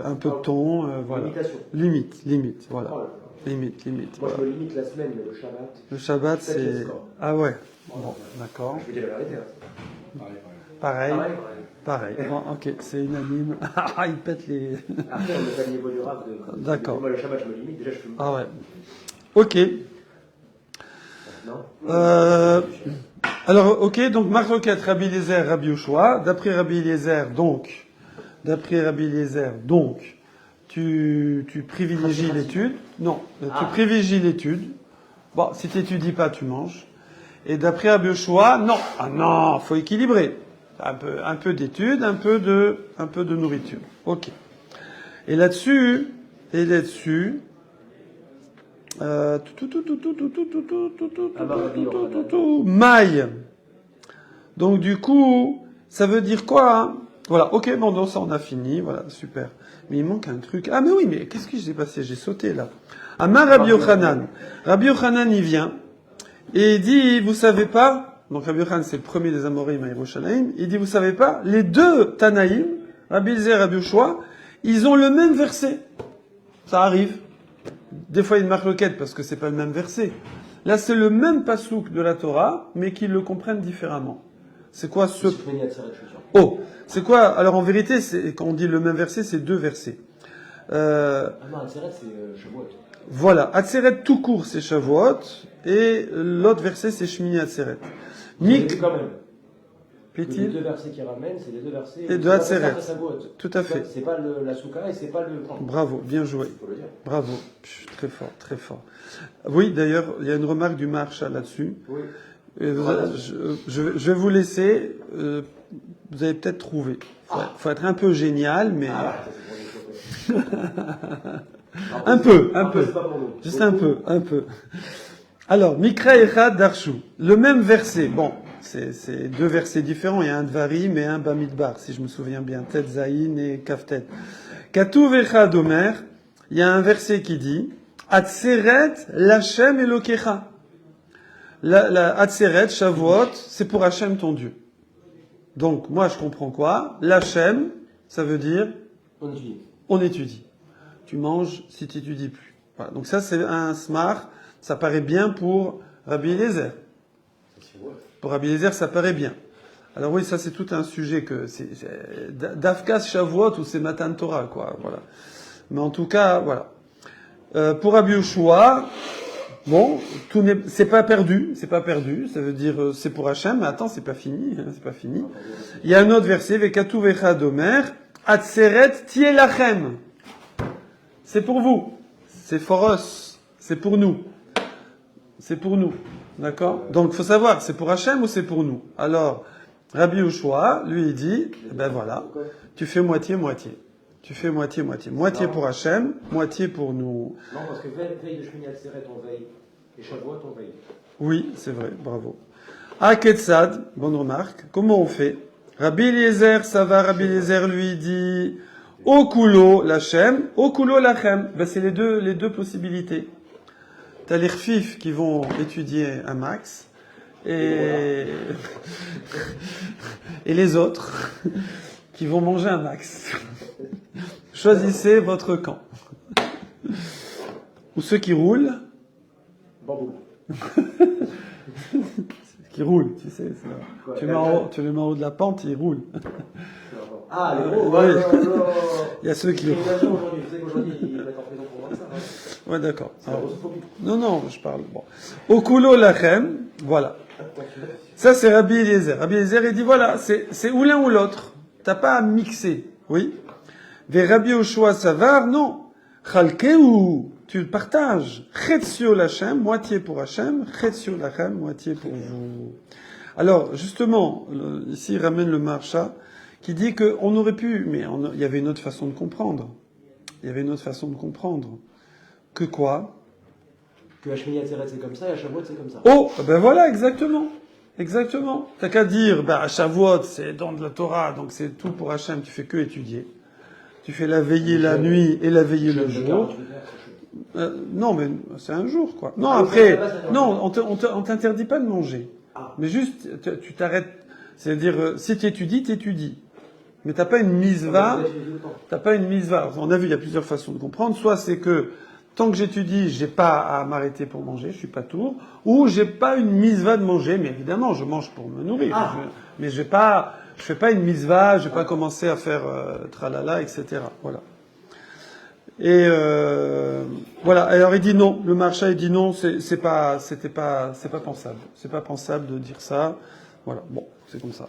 Speaker 2: un peu de thon, voilà.
Speaker 3: Limitation.
Speaker 2: Limite, voilà.
Speaker 3: Oh là là.
Speaker 2: Limite.
Speaker 3: Moi,
Speaker 2: Voilà.
Speaker 3: je me limite la semaine, mais le Shabbat.
Speaker 2: Le Shabbat,
Speaker 3: Peut-être le
Speaker 2: c'est...
Speaker 3: score.
Speaker 2: Ah ouais. Bon, d'accord.
Speaker 3: Je vous dis la vérité. Hein.
Speaker 2: Pareil.
Speaker 3: Pareil.
Speaker 2: Bon, ok, c'est unanime. Ah, il pète les...
Speaker 3: Après, on n'est pas le niveau du rap.
Speaker 2: D'accord.
Speaker 3: Moi, le Shabbat, je me limite. Déjà, je fume.
Speaker 2: Ah ouais. Ok.
Speaker 3: Non.
Speaker 2: Alors, ok, donc Marloquette, Rabbi Eliezer, Rabbi Yoshua. D'après Rabbi Eliezer, donc, tu privilégies l'étude. Non, tu privilégies l'étude. Bon, si tu n'étudies pas, tu manges. Et d'après Rabbi Yoshua, non. Ah non, faut équilibrer. Un peu d'étude, un peu de nourriture. Ok. Et là-dessus, maille. Donc du coup, ça veut dire quoi, hein? Voilà, ok, bon, donc ça on a fini, voilà, super. Mais il manque un truc. Ah mais oui, mais qu'est-ce qui s'est passé? J'ai sauté là. Amar Rabbi Yochanan. Rabbi Yochanan, il vient et il dit, vous savez pas, donc Rabbi Yochanan c'est le premier des Amorim à Yerushalayim, il dit, vous savez pas, les deux Tanaïm, Rabbi Eliezer et Rabbi Yoshua, ils ont le même verset. Ça arrive. Des fois, il y a une marloquette parce que c'est pas le même verset. Là, c'est le même pasouk de la Torah, mais qu'ils le comprennent différemment. C'est quoi ce... Oh, c'est quoi? Alors, en vérité, quand on dit le même verset, c'est deux versets.
Speaker 3: Ah non, Atzeret, c'est Shavuot.
Speaker 2: Voilà. Atzeret tout court, c'est Shavuot. Et l'autre verset, c'est Shmini Atzeret.
Speaker 3: Mais quand même. Les
Speaker 2: Plaît-il?
Speaker 3: deux versets qui ramènent, c'est les deux versets.
Speaker 2: Et de Atzeret. Tout à fait.
Speaker 3: C'est pas la souka et c'est pas le temps.
Speaker 2: Bravo, bien joué.
Speaker 3: Il faut le dire.
Speaker 2: Bravo. Très fort, très fort. Oui, d'ailleurs, il y a une remarque du Maharsha là-dessus.
Speaker 3: Oui.
Speaker 2: Et je vais vous laisser. Vous allez peut-être trouver. Faut être un peu génial, mais un peu.
Speaker 3: C'est pas pour nous.
Speaker 2: Juste un peu. Alors, Mikra Echad Darshu. Le même verset. Bon, c'est deux versets différents. Il y a un Dvarim et un Bamidbar, si je me souviens bien. Tet Zayin et Kaftet. Katuv Echad Omer. Il y a un verset qui dit Atzeret Lachem Elokecha. La Atzeret, Shavuot, c'est pour Hachem ton Dieu. Donc, moi, je comprends quoi? L'Hachem, ça veut dire on étudie. Tu manges si tu n'étudies plus. Voilà. Donc ça, c'est un smart. Ça paraît bien pour Rabbi Eliezer. Pour Rabbi Eliezer, ça paraît bien. Alors oui, ça, c'est tout un sujet que c'est Dafkas Shavuot ou c'est Matan Torah, quoi. Voilà. Mais en tout cas, voilà. Pour Rabbi Yoshua, bon, c'est pas perdu. Ça veut dire, c'est pour Hachem, mais attends, c'est pas fini. Il y a un autre verset, Vekatu Vechad Omer, Atzeret Tielachem. C'est pour vous. C'est for us. C'est pour nous. D'accord? Donc, faut savoir, c'est pour Hachem ou c'est pour nous? Alors, Rabbi Yoshua, lui, il dit, ben voilà, tu fais moitié-moitié. Tu fais moitié-moitié. Moitié pour Hachem, moitié pour nous.
Speaker 3: Non, parce que veille de Shmini Atzeret, on veille Et Shavuot, on veille.
Speaker 2: Oui, c'est vrai, bravo. Aketsad, bonne remarque. Comment on fait? Rabbi Eliezer, ça va, Rabbi Eliezer lui dit Okulo lachem, Okulo lachem. Ben, c'est les deux possibilités. T'as les rfif qui vont étudier un max et les autres qui vont manger un max. Choisissez votre camp. Ou ceux qui roulent.
Speaker 3: Bambou.
Speaker 2: Qui roulent, tu sais. Tu les mets en haut de la pente, ils roulent.
Speaker 3: Ah, les gros,
Speaker 2: oui.
Speaker 3: non.
Speaker 2: Il y a ceux qui...
Speaker 3: Aujourd'hui, tu sais qu'aujourd'hui, ils mettent en prison pour voir ça. Hein.
Speaker 2: Ouais, d'accord.
Speaker 3: C'est la grossophobie.
Speaker 2: Non, je parle. Bon. Okulo lachem, voilà. Ça, c'est Rabbi Eliezer. Rabbi Eliezer, il dit, voilà, c'est ou l'un ou l'autre. T'as pas à mixer. Oui. Ve Rabbi Yoshua Savar, non. Chalkeu, tu le partages. Chetzio lachem, moitié pour Hachem. Chetzio lachem, moitié pour vous. Alors, justement, ici, il ramène le Maharsha, qui dit qu'on aurait pu, mais il y avait une autre façon de comprendre. Il y avait une autre façon de comprendre. Que quoi?
Speaker 3: Que Hashmini Atzeret c'est comme ça et à Shavuot c'est comme ça.
Speaker 2: Oh, ben voilà, exactement. Exactement. T'as qu'à dire, à Shavuot, c'est dans de la Torah, donc c'est tout pour Hachem, tu fais que étudier. Tu fais la veillée la nuit et la veillée le jour. Non, mais c'est un jour, quoi. Non, après, non, on t'interdit pas de manger. Mais juste, tu t'arrêtes. C'est-à-dire, si t'étudies. Mais t'as pas une misva. On a vu, il y a plusieurs façons de comprendre. Soit c'est que, tant que j'étudie, j'ai pas à m'arrêter pour manger, je suis pas tour. Ou j'ai pas une misva de manger, mais évidemment, je mange pour me nourrir. Mais je fais pas une misva, je vais pas commencer à faire tralala, etc. Voilà. Et voilà. Alors il dit non. Le Maharsha il dit non. C'est pas pensable. C'est pas pensable de dire ça. Voilà. Bon, c'est comme ça.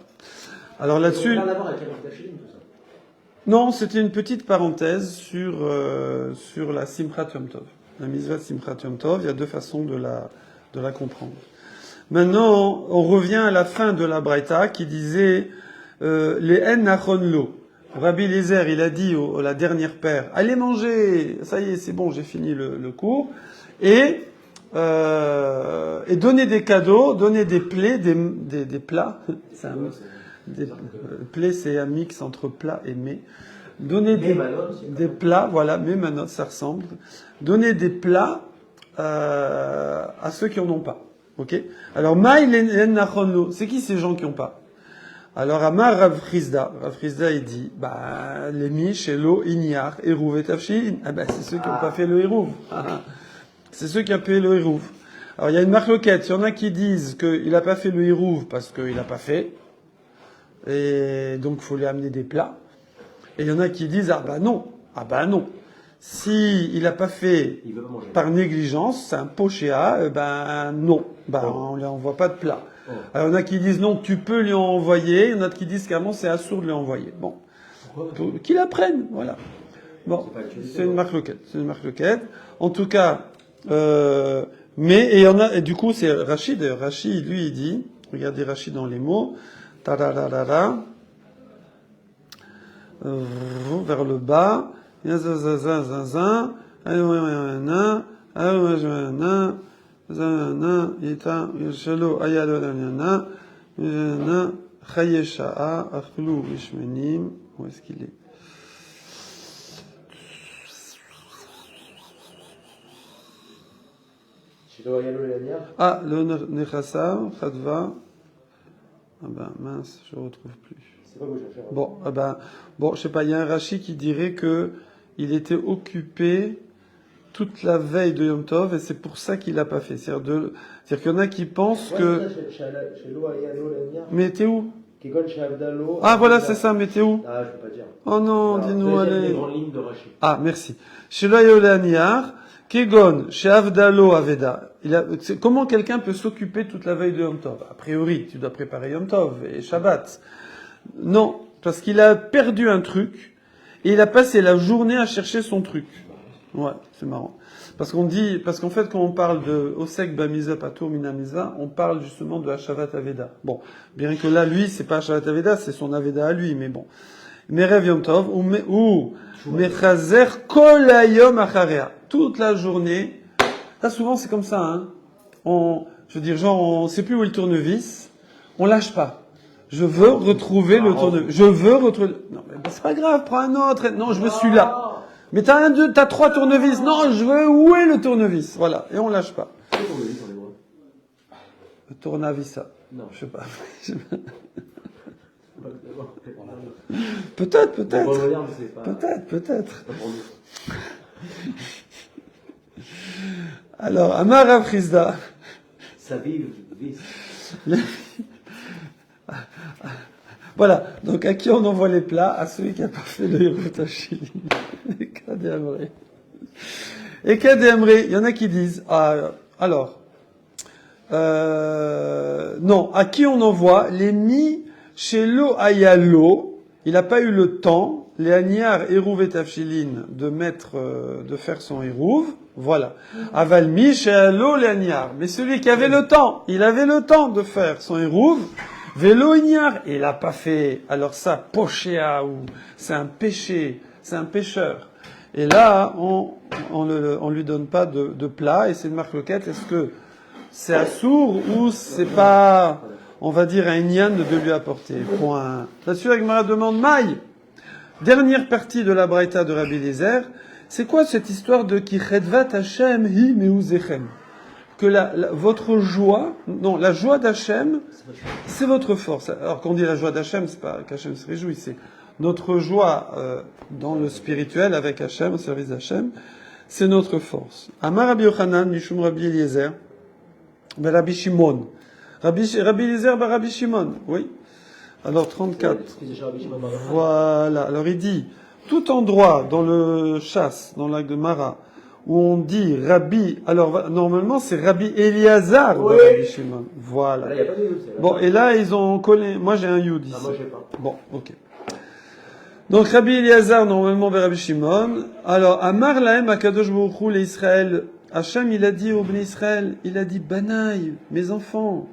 Speaker 2: Alors là-dessus.
Speaker 3: Ça n'a rien à voir avec la Tachlim, tout ça.
Speaker 2: Non, c'était une petite parenthèse sur la Simchat Yom Tov. La Mitzvah Simchat Yom Tov. Il y a deux façons de la comprendre. Maintenant, on revient à la fin de la Braïta qui disait les en nachon lo. Rabbi Eliezer, il a dit à la dernière paire, allez manger, ça y est, c'est bon, j'ai fini le cours, et donner des cadeaux, donner des plaies, des plats. Plaies, c'est un mix entre plat et mets. Donner des plats, voilà, mais manot, ça ressemble. Donner des plats à ceux qui en ont pas. Ok. Alors maï len nachonlo, c'est qui ces gens qui ont pas? Alors Amar Rav Chizda il dit, les miches, Elo, Inyar, Eruv et Tafshin. C'est ceux qui n'ont pas fait le Eruv. C'est ceux qui ont fait le Eruv. Alors il y a une marloquette. Il y en a qui disent qu'il n'a pas fait le Eruv parce qu'il n'a pas fait. Et donc il faut lui amener des plats. Et il y en a qui disent, non. Si il n'a pas fait par négligence, c'est un pochéa, non. On lui envoie pas de plat. Alors, il y en a qui disent non, tu peux lui envoyer. Il y en a qui disent carrément c'est assourd de lui envoyer. Bon. Qu'il apprenne, voilà. Bon. C'est une marque-loquette. En tout cas, mais, et il y en a, et du coup, c'est Rachid. Rachid, lui, il dit, regardez Rachid dans les mots. Vers le bas. Où est-ce qu'il est? Le Nechasa, Khadva. Mince, je ne retrouve plus. Bon, je sais pas, il y a un Rashi qui dirait que il était occupé toute la veille de Yom Tov et c'est pour ça qu'il l'a pas fait. C'est-à-dire qu'il y en a qui pensent que... Mais t'es où? Ah voilà, c'est ça, mais t'es où?
Speaker 3: Ah, je peux pas dire.
Speaker 2: Oh non, dis-nous, allez. Merci. Chez Loyolaniar, Kegon, chez Avdalo Aveda. Comment quelqu'un peut s'occuper toute la veille de Yom Tov? A priori, tu dois préparer Yom Tov et Shabbat. Non, parce qu'il a perdu un truc et il a passé la journée à chercher son truc. Ouais, c'est marrant. Parce qu'en fait, quand on parle de Osek Bamiza Patur Minamiza, on parle justement de Hashavat Aveda. Bon, bien que là, lui, c'est pas Hashavat Aveda, c'est son Aveda à lui, mais bon. Merev Yom Tov, ou Mechazer Kol Hayom Acharea. Toute la journée. Là, souvent, c'est comme ça, hein. je veux dire, genre, on sait plus où est le tournevis, on lâche pas. Je veux retrouver le tournevis. Je veux retrouver. Non, mais c'est pas grave, prends un autre. Non, je veux celui-là. Mais t'as 3 tournevis. Non, je veux où est le tournevis. Voilà, et on lâche pas.
Speaker 3: Quel tournevis en hébreu?
Speaker 2: Le tournavissa.
Speaker 3: Non.
Speaker 2: Je sais pas.
Speaker 3: Peut-être.
Speaker 2: Peut-être. Alors, Amar Afrizda.
Speaker 3: Ça vive, vis.
Speaker 2: Voilà, donc à qui on envoie les plats? À celui qui n'a pas fait le Yerutashili. Et Kadéamré. Il y en a qui disent, non, à qui on envoie? Les mi chez lo ayalo, il n'a pas eu le temps, les aniar eruv et tafshilin, de faire son eruv, voilà. Aval mi chez alo les aniar. Mais celui qui avait le temps, il avait le temps de faire son eruv, vélo ignare, et il l'a pas fait. Alors ça, pochéa, ou c'est un péché, c'est un pécheur. Et là, on lui donne pas de plat, et c'est une marque loquette. Est-ce que c'est assourd ou c'est pas, on va dire, un inyan de lui apporter? Point. Là-dessus, Agmara demande, Maï, dernière partie de la Braïta de Rabbi Eliezer, c'est quoi cette histoire de ki chedvat Hashem hi meuzechem? Que votre joie, non, la joie d'Hachem, c'est votre force. Alors quand on dit la joie d'Hachem, c'est pas qu'Hachem se réjouit, c'est notre joie dans le spirituel avec Hachem, au service d'Hachem, c'est notre force. Amar Rabbi Yochanan, Mishum Rabbi Eliezer, Rabbi Shimon. Rabbi Eliezer, Rabbi Shimon, oui. Alors 34. Voilà. Alors il dit, tout endroit dans le chasse, dans l'acte de Mara, où on dit Rabbi, alors normalement c'est Rabbi Eliazar de Rabbi Shimon. Voilà.
Speaker 3: Là, y a pas de yud,
Speaker 2: Bon, et là ils ont collé, moi j'ai un yud ici.
Speaker 3: moi j'ai pas.
Speaker 2: Bon, ok. Donc Rabbi Eliazar normalement vers Rabbi Shimon. Alors Amar lahem akadosh baruch hu l'Israël. Hachem il a dit au Bnei Israël, il a dit Banaï, mes enfants,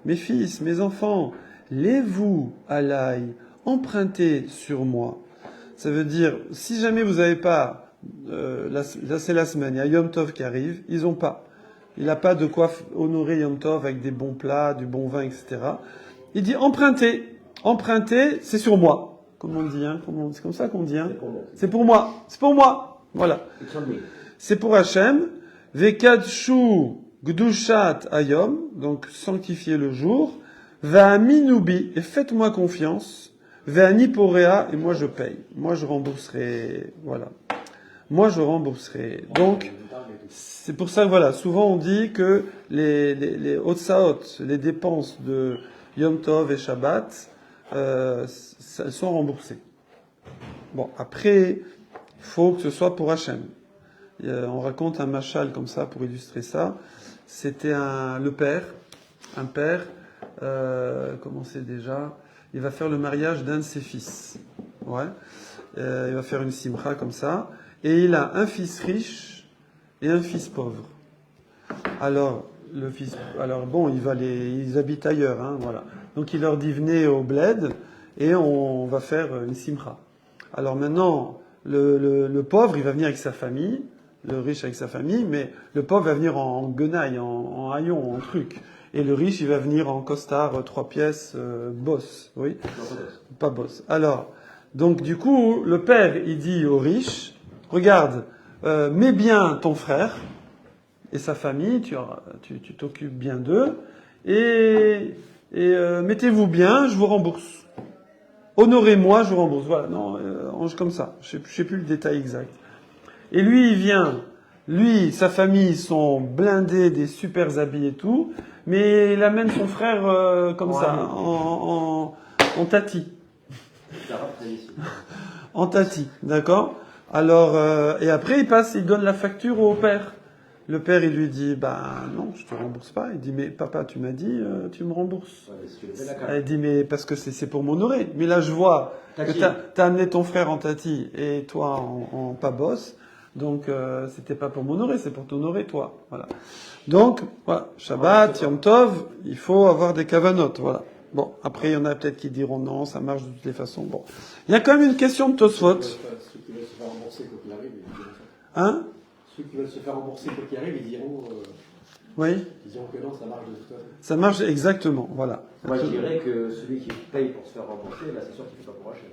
Speaker 2: mes fils, mes enfants, lez-vous alay, empruntez sur moi. Ça veut dire, si jamais vous n'avez pas, là c'est la semaine, il y a Yom Tov qui arrive, ils ont pas. Il n'a pas de quoi honorer Yom Tov avec des bons plats, du bon vin, etc. Il dit empruntez, c'est sur moi. Comme on dit, hein, c'est comme ça qu'on dit, hein. C'est pour moi. Voilà. C'est pour Hachem. Vekadshu gdushat ayom, donc sanctifiez le jour. Va'aminubi, et faites-moi confiance. Ve'ani porea, et moi je paye. Moi je rembourserai, voilà. Moi je rembourserai. Donc, c'est pour ça que voilà, souvent on dit que les hotsaot, les dépenses de Yom Tov et Shabbat, elles sont remboursées. Bon, après, il faut que ce soit pour Hachem. On raconte un machal comme ça pour illustrer ça. C'était un père, comment c'est déjà? Il va faire le mariage d'un de ses fils. Ouais. Il va faire une simcha comme ça. Et il a un fils riche et un fils pauvre. Alors, ils habitent ailleurs, hein, voilà. Donc il leur dit venez au bled et on va faire une simcha. Alors maintenant, le pauvre, il va venir avec sa famille, le riche avec sa famille, mais le pauvre va venir en guenaille, en haillon, en truc. Et le riche, il va venir en costard, 3 pièces, boss, oui.
Speaker 3: Non,
Speaker 2: Pas boss. Alors, donc du coup, le père, il dit au riche, regarde, mets bien ton frère et sa famille, tu t'occupes bien d'eux, et mettez-vous bien, je vous rembourse. Honorez-moi, je vous rembourse. Voilà, non, comme ça. Je sais plus le détail exact. Et lui, il vient. Lui, sa famille, ils sont blindés, des super habits et tout, mais il amène son frère comme ça, en tati. En tati, d'accord? Alors, et après, il donne la facture au père. Le père, il lui dit, non, je te rembourse pas. Il dit, mais papa, tu m'as dit, tu me rembourses. Il dit, mais parce que c'est pour m'honorer. Mais là, je vois que t'as amené ton frère en tati et toi en pas boss. Donc, c'était pas pour m'honorer, c'est pour t'honorer, toi. Voilà. Donc, voilà. Shabbat, Yom Tov, il faut avoir des kavanotes, voilà. Bon, après, il y en a peut-être qui diront non, ça marche de toutes les façons. Bon. Il y a quand même une question de Tosfot.
Speaker 3: Ceux qui veulent se faire rembourser quand il arrive, ils diront ça.
Speaker 2: Hein?
Speaker 3: Ceux qui veulent se faire rembourser quand il arrive, ils diront
Speaker 2: Oui.
Speaker 3: Disons que non, ça marche de toute façon.
Speaker 2: Ça marche exactement, voilà.
Speaker 3: Moi, je dirais que celui qui paye pour se faire rembourser, là, c'est sûr qu'il ne fait pas pour Hachem.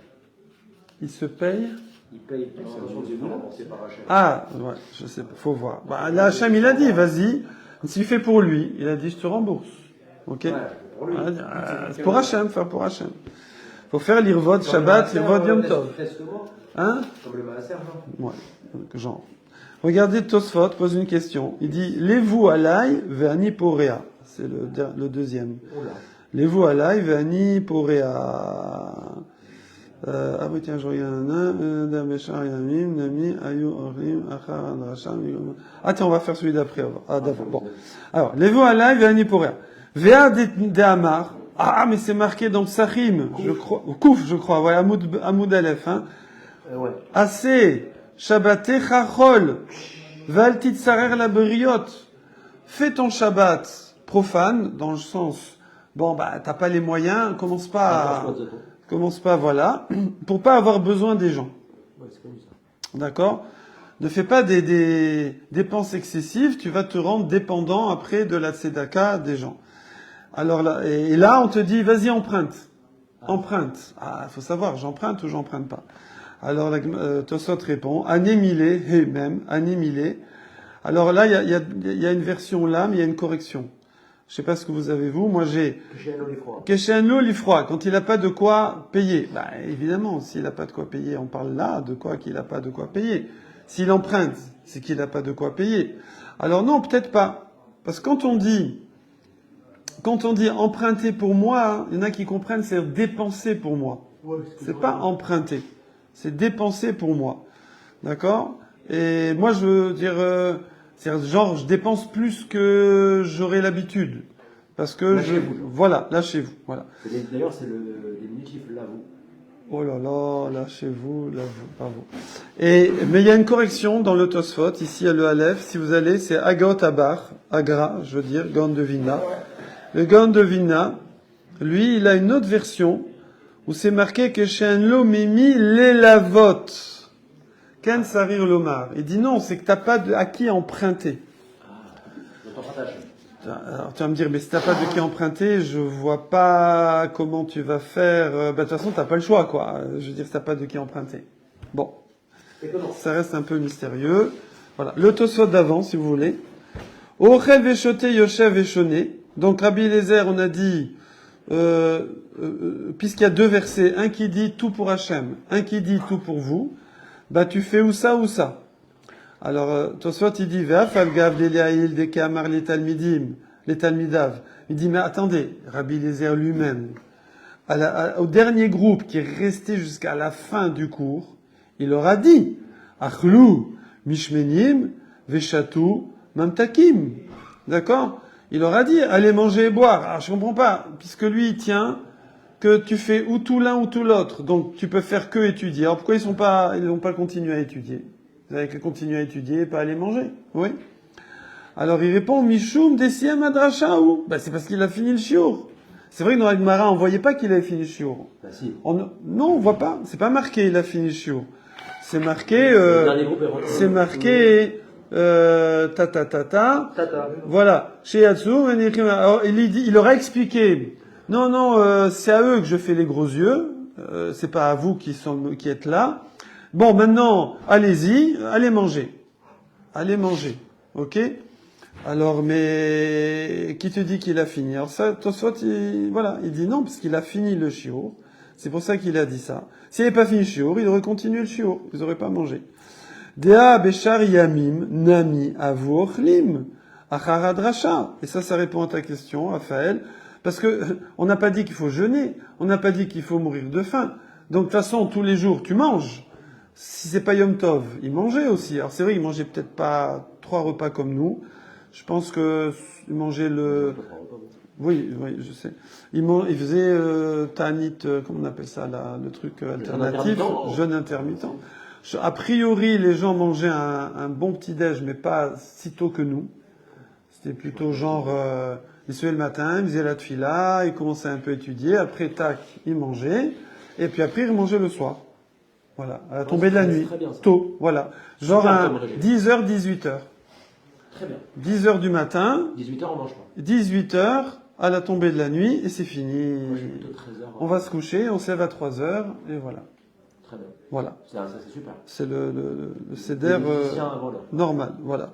Speaker 2: Il se paye.
Speaker 3: Il paye pour se faire rembourser par Hachem.
Speaker 2: Ah, ouais, je sais pas, faut voir. Bah, là, Hachem, il a dit, vas-y. S'il fait pour lui, il a dit, je te rembourse. Ok.
Speaker 3: Ouais, pour lui.
Speaker 2: C'est pour Hachem, faire pour Hachem. Faut faire l'irvod Shabbat, l'irvod Yom Tov. Hein?
Speaker 3: Comme le Maaser, genre.
Speaker 2: Ouais, genre. Regardez, Tosfot pose une question. Il dit, Levu alai ve'ani porea. C'est le deuxième. Levu alai ve'ani porea. Ah oui, tiens, je regarde. Ah tiens, on va faire celui d'après. Ah d'abord. Bon. Alors, Levu alai ve'ani porea. Ve'a de Amar. Ah, mais c'est marqué dans Psachim, je crois. Kouf, je crois. Ouais, Amoud Aleph, hein.
Speaker 3: Ouais.
Speaker 2: Assez. Shabbaté chachol. Val titsarer la beriot. Fais ton Shabbat profane, dans le sens, bon, bah, t'as pas les moyens, commence pas, voilà, pour pas avoir besoin des gens.
Speaker 3: Ouais, c'est connu ça.
Speaker 2: D'accord? Ne fais pas des dépenses excessives, tu vas te rendre dépendant après de la tzedaka des gens. Alors là, et là, on te dit, vas-y, emprunte. Emprunte. Ah, faut savoir, j'emprunte ou j'emprunte pas. Alors, Tosot répond, anémilé, et même, anémilé. Alors là, il y a une version là, mais il y a une correction. Je sais pas ce que vous avez, vous. Moi, j'ai Keshenlo l'ifroid. Quand il n'a pas de quoi payer. Bah, évidemment, s'il n'a pas de quoi payer, on parle là de quoi qu'il n'a pas de quoi payer. S'il emprunte, c'est qu'il n'a pas de quoi payer. Alors non, peut-être pas. Parce que quand on dit emprunter pour moi, il y en a qui comprennent, c'est dépenser pour moi. Ouais, c'est pas emprunter. C'est dépenser pour moi. D'accord? Et moi, je veux dire, genre, je dépense plus que j'aurais l'habitude. Parce que voilà, lâchez-vous. Voilà.
Speaker 3: D'ailleurs, c'est le diminutif, là, vous.
Speaker 2: Oh là là, lâchez-vous, bravo. Mais il y a une correction dans le Tosfot, ici à le Aleph, si vous allez, c'est Agot Abar, Agra, je veux dire, Gaon de Vilna. Le Gaon de Vilna, lui, il a une autre version, où c'est marqué que chez un lomimi l'élavot. Ken sarir lomar. Il dit non, c'est que t'as pas à qui emprunter. Alors tu vas me dire, mais si t'as pas de qui emprunter, je vois pas comment tu vas faire. De toute façon, t'as pas le choix, quoi. Je veux dire, si t'as pas de qui emprunter. Bon, ça reste un peu mystérieux. Voilà, le Tosfot d'avant, si vous voulez. Ochel veshote yoshev veshoné. Donc Rabbi Eliezer, on a dit, puisqu'il y a deux versets, un qui dit tout pour Hachem, un qui dit tout pour vous, bah tu fais ou ça ou ça. Alors, Tosfot, il dit, Ve'afal gav l'Eliaïl de Kamar les Talmidav. Il dit, mais attendez, Rabbi Eliezer lui-même, au dernier groupe qui est resté jusqu'à la fin du cours, il leur a dit, Achlou, Mishmenim, Veshatu, Mamtakim. D'accord? Il leur a dit, allez manger et boire. Alors, je comprends pas, puisque lui, il tient que tu fais ou tout l'un ou tout l'autre. Donc, tu peux faire que étudier. Alors, pourquoi ils n'ont pas continué à étudier? Vous avez qu'à continuer à étudier et pas aller manger. Oui. Alors, il répond, Mishum desiem madrashaou. Ben, c'est parce qu'il a fini le shiur. C'est vrai que dans la Gemara, on voyait pas qu'il avait fini le shiur.
Speaker 3: Bah, si.
Speaker 2: Non, on voit pas. C'est pas marqué, il a fini le shiur. C'est marqué, Tata. Voilà. Chez Yatsu, alors, il leur a expliqué. Non, c'est à eux que je fais les gros yeux. C'est pas à vous qui êtes là. Bon, maintenant, allez-y, allez manger. Ok? Alors, mais, qui te dit qu'il a fini? Alors ça, Tosfot, il dit non, parce qu'il a fini le shiur. C'est pour ça qu'il a dit ça. S'il n'avait pas fini le shiur, il aurait continué le shiur. Ils n'auraient pas mangé. Dea beshar yamim nami avochlim acharad rasha. Et ça répond à ta question, Raphaël. Parce que on n'a pas dit qu'il faut jeûner. On n'a pas dit qu'il faut mourir de faim. Donc, de toute façon, tous les jours, tu manges. Si c'est pas Yom Tov, il mangeait aussi. Alors, c'est vrai, il mangeait peut-être pas 3 repas comme nous. Je pense que il mangeait Oui, je sais. Il faisait Ta'anit, comment on appelle ça, là, le truc alternatif, jeûne intermittent. A priori, les gens mangeaient un bon petit-déj, mais pas si tôt que nous. C'était plutôt genre, ils se levaient le matin, ils faisaient la tfila, ils commençaient un peu à étudier, après, tac, ils mangeaient, et puis après, ils mangeaient le soir. Voilà, à la tombée de la nuit, tôt, voilà. Genre à 10h, 18h.
Speaker 3: Très bien.
Speaker 2: 10h du matin,
Speaker 3: 18h, on mange pas.
Speaker 2: 18h à la tombée de la nuit, et c'est fini.
Speaker 3: Moi, j'ai plutôt 13h.
Speaker 2: On va se coucher, on se lève à 3h, et voilà.
Speaker 3: Très bien.
Speaker 2: Voilà.
Speaker 3: Ça, c'est super.
Speaker 2: C'est le seder
Speaker 3: Avant l'heure.
Speaker 2: normal, voilà.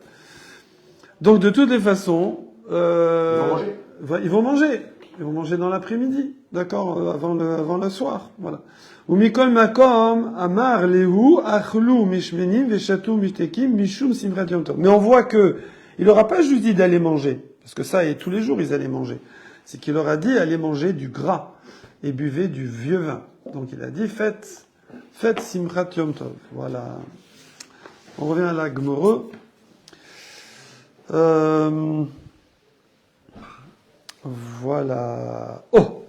Speaker 2: Donc de toutes les façons,
Speaker 3: Ils vont manger.
Speaker 2: Ils vont manger. Ils vont manger dans l'après-midi, d'accord, avant le soir, voilà. Ou mikol makom amar lehu achlu mishmenim veshatu mishtekim mishum simrat yom tov. Mais on voit que il leur a pas juste dit d'aller manger, parce que ça, et tous les jours ils allaient manger. C'est qu'il leur a dit allez manger du gras et buvez du vieux vin. Donc il a dit faites simrat yom tov. Voilà. On revient à la Gemara. Voilà. Oh.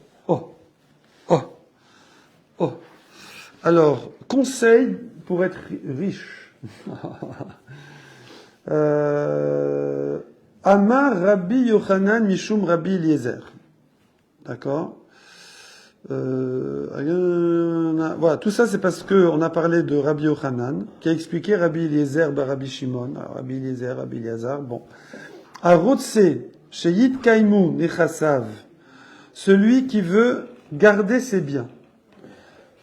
Speaker 2: Alors, conseil pour être riche. Amar Rabbi Yochanan Mishum Rabbi Eliezer. D'accord. Voilà, tout ça c'est parce que on a parlé de Rabbi Yochanan qui a expliqué Rabbi Eliezer bar Rabbi Shimon. Alors, Rabbi Eliezer, Rabbi Eliezer. Bon. Arotse Sheyit Kaimu Nechasav. Celui qui veut garder ses biens.